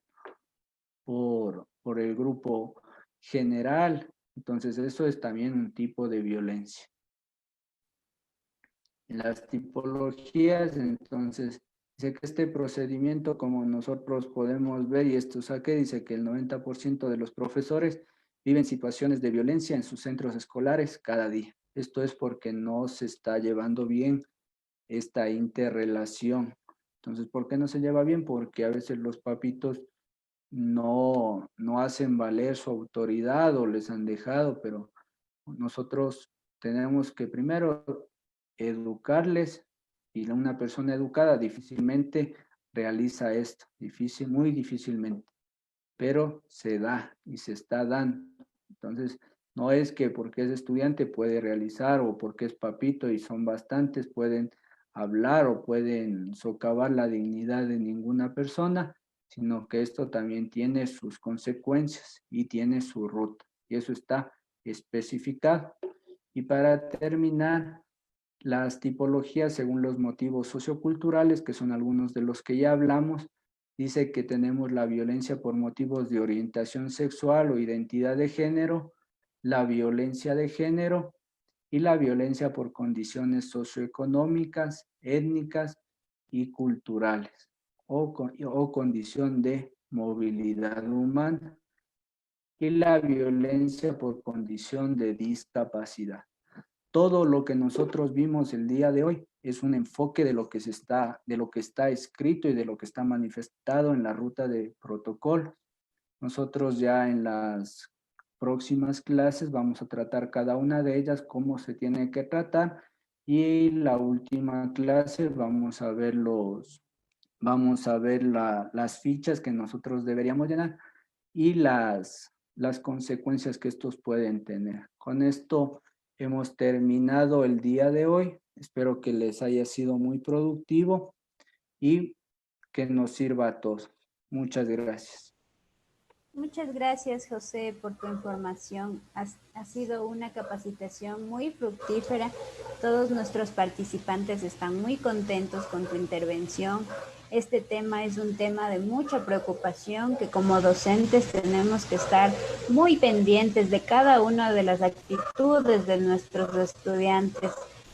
por el grupo general. Entonces eso es también un tipo de violencia. Las tipologías, entonces, dice que este procedimiento, como nosotros podemos ver, y esto saque, dice que el 90% de los profesores viven situaciones de violencia en sus centros escolares cada día. Esto es porque no se está llevando bien esta interrelación. Entonces, ¿por qué no se lleva bien? Porque a veces los papitos no hacen valer su autoridad o les han dejado, pero nosotros tenemos que primero educarles y una persona educada difícilmente realiza esto, muy difícilmente, pero se da y se está dando. Entonces, no es que porque es estudiante puede realizar o porque es papito y son bastantes, pueden hablar o pueden socavar la dignidad de ninguna persona, sino que esto también tiene sus consecuencias y tiene su ruta. Y eso está especificado. Y para terminar, las tipologías según los motivos socioculturales, que son algunos de los que ya hablamos, dice que tenemos la violencia por motivos de orientación sexual o identidad de género, la violencia de género y la violencia por condiciones socioeconómicas, étnicas y culturales o condición de movilidad humana y la violencia por condición de discapacidad. Todo lo que nosotros vimos el día de hoy es un enfoque de lo que está escrito y de lo que está manifestado en la ruta de protocolo. Nosotros ya en las próximas clases vamos a tratar cada una de ellas, cómo se tiene que tratar, y la última clase vamos a ver las fichas que nosotros deberíamos llenar y las consecuencias que estos pueden tener. Con esto hemos terminado el día de hoy. Espero que les haya sido muy productivo y que nos sirva a todos. Muchas gracias. Muchas gracias, José, por tu información. Ha sido una capacitación muy fructífera. Todos nuestros participantes están muy contentos con tu intervención. Este tema es un tema de mucha preocupación que como docentes tenemos que estar muy pendientes de cada una de las actitudes de nuestros estudiantes.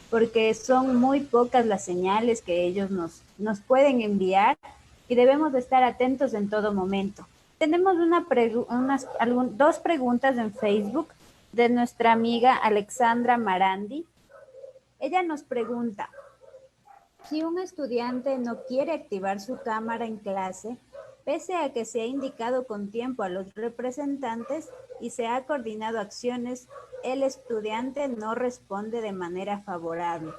porque son muy pocas las señales que ellos nos pueden enviar y debemos de estar atentos en todo momento. Tenemos dos preguntas en Facebook de nuestra amiga Alexandra Marandi. Ella nos pregunta, si un estudiante no quiere activar su cámara en clase, pese a que se ha indicado con tiempo a los representantes y se ha coordinado acciones, el estudiante no responde de manera favorable.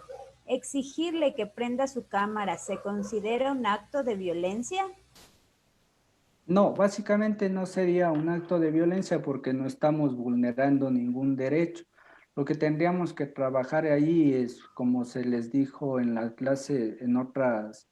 ¿Exigirle que prenda su cámara se considera un acto de violencia? No, básicamente no sería un acto de violencia porque no estamos vulnerando ningún derecho. Lo que tendríamos que trabajar ahí es, como se les dijo en la clase, en otras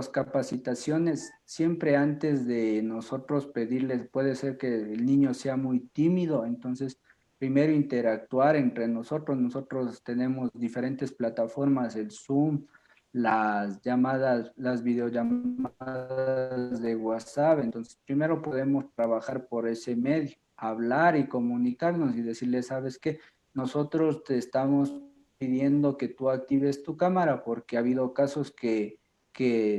capacitaciones, siempre antes de nosotros pedirles, puede ser que el niño sea muy tímido, entonces primero interactuar entre nosotros. Nosotros tenemos diferentes plataformas, el Zoom, las llamadas, las videollamadas de WhatsApp, entonces primero podemos trabajar por ese medio, hablar y comunicarnos y decirle, ¿sabes qué? Nosotros te estamos pidiendo que tú actives tu cámara porque ha habido casos que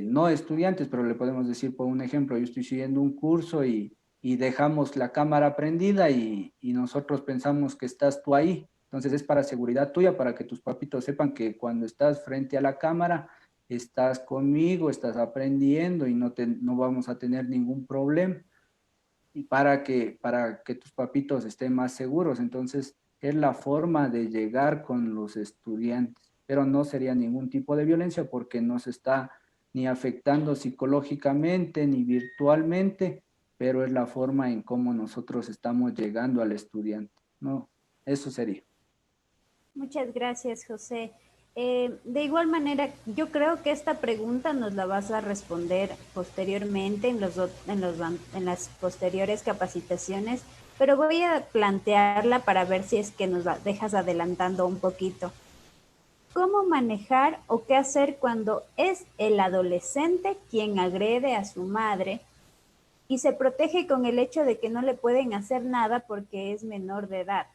no estudiantes, pero le podemos decir por un ejemplo, yo estoy siguiendo un curso y dejamos la cámara prendida y nosotros pensamos que estás tú ahí. Entonces es para seguridad tuya, para que tus papitos sepan que cuando estás frente a la cámara, estás conmigo, estás aprendiendo y no vamos a tener ningún problema. Y para que tus papitos estén más seguros. Entonces es la forma de llegar con los estudiantes, pero no sería ningún tipo de violencia porque no se está ni afectando psicológicamente ni virtualmente, pero es la forma en cómo nosotros estamos llegando al estudiante, ¿no? Eso sería. Muchas gracias, José. De igual manera, yo creo que esta pregunta nos la vas a responder posteriormente en las posteriores capacitaciones, pero voy a plantearla para ver si es que nos la dejas adelantando un poquito. ¿Cómo manejar o qué hacer cuando es el adolescente quien agrede a su madre y se protege con el hecho de que no le pueden hacer nada porque es menor de edad?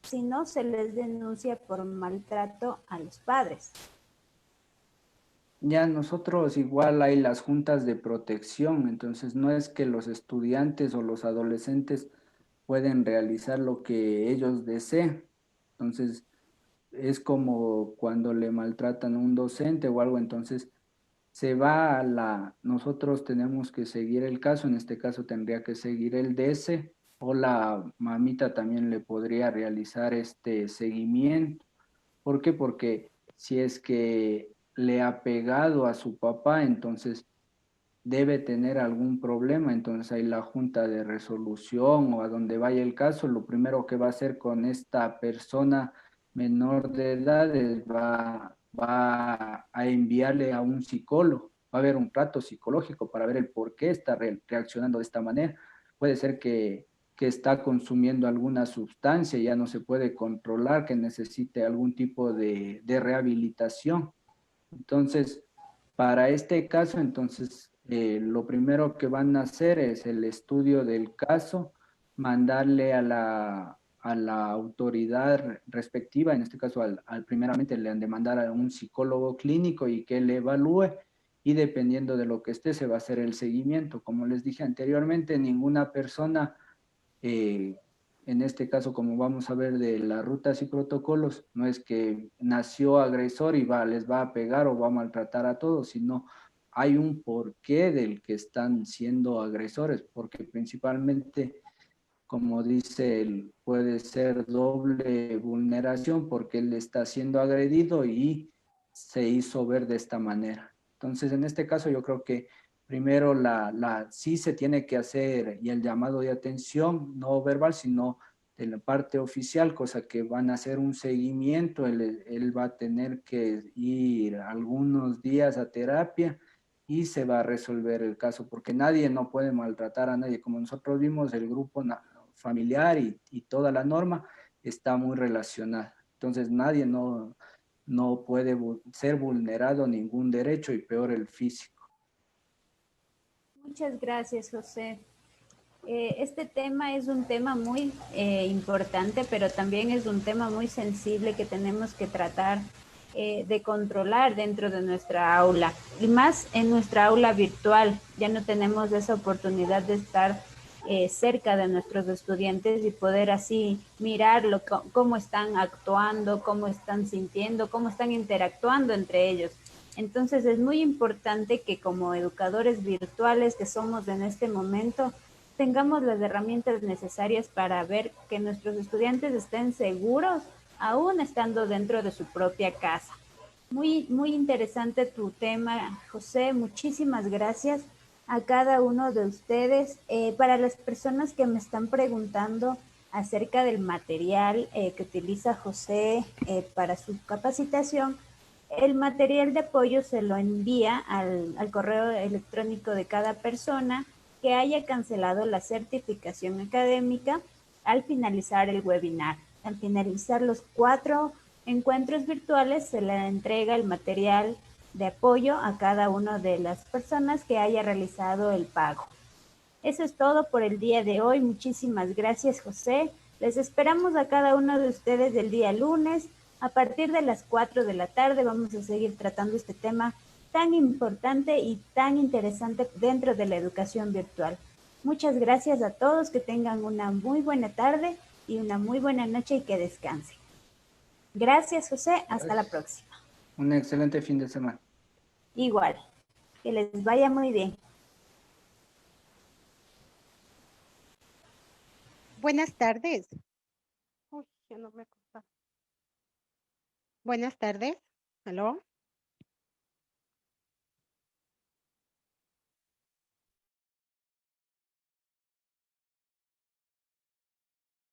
Si no, se les denuncia por maltrato a los padres. Ya nosotros igual hay las juntas de protección, entonces no es que los estudiantes o los adolescentes pueden realizar lo que ellos deseen. Entonces, es como cuando le maltratan a un docente o algo, entonces se va a nosotros tenemos que seguir el caso, en este caso tendría que seguir el DS o la mamita también le podría realizar este seguimiento. ¿Por qué? Porque si es que le ha pegado a su papá, entonces debe tener algún problema, entonces hay la junta de resolución o a donde vaya el caso, lo primero que va a hacer con esta persona menor de edad va a enviarle a un psicólogo, va a haber un trato psicológico para ver el por qué está reaccionando de esta manera. Puede ser que está consumiendo alguna sustancia, ya no se puede controlar, que necesite algún tipo de rehabilitación. Entonces, para este caso, entonces, lo primero que van a hacer es el estudio del caso, mandarle a la autoridad respectiva, en este caso, primeramente le han de mandar a un psicólogo clínico y que le evalúe y dependiendo de lo que esté, se va a hacer el seguimiento. Como les dije anteriormente, ninguna persona eh, en este caso, como vamos a ver de las rutas y protocolos, no es que nació agresor y les va a pegar o va a maltratar a todos, sino hay un porqué del que están siendo agresores, porque principalmente, como dice él, puede ser doble vulneración porque él está siendo agredido y se hizo ver de esta manera. Entonces, en este caso, yo creo que primero sí se tiene que hacer y el llamado de atención, no verbal, sino de la parte oficial, cosa que van a hacer un seguimiento, él va a tener que ir algunos días a terapia y se va a resolver el caso, porque nadie no puede maltratar a nadie. Como nosotros vimos, el grupo familiar y toda la norma está muy relacionada. Entonces nadie no puede ser vulnerado ningún derecho y peor el físico. Muchas gracias, José. Este tema es un tema muy importante, pero también es un tema muy sensible que tenemos que tratar de controlar dentro de nuestra aula, y más en nuestra aula virtual. Ya no tenemos esa oportunidad de estar cerca de nuestros estudiantes y poder así mirarlo, cómo están actuando, cómo están sintiendo, cómo están interactuando entre ellos. Entonces es muy importante que como educadores virtuales que somos en este momento, tengamos las herramientas necesarias para ver que nuestros estudiantes estén seguros, aún estando dentro de su propia casa. Muy, muy interesante tu tema, José. Muchísimas gracias a cada uno de ustedes. Para las personas que me están preguntando acerca del material que utiliza José para su capacitación, el material de apoyo se lo envía al correo electrónico de cada persona que haya cancelado la certificación académica al finalizar el webinar. Al finalizar los 4 encuentros virtuales, se le entrega el material de apoyo a cada una de las personas que haya realizado el pago. Eso es todo por el día de hoy. Muchísimas gracias, José. Les esperamos a cada uno de ustedes el día lunes. A partir de las 4 de la tarde vamos a seguir tratando este tema tan importante y tan interesante dentro de la educación virtual. Muchas gracias a todos, que tengan una muy buena tarde y una muy buena noche y que descansen. Gracias, José. Hasta la próxima. Un excelente fin de semana. Igual. Que les vaya muy bien. Buenas tardes. Uy, ya no me acuerdo. Buenas tardes. ¿Aló?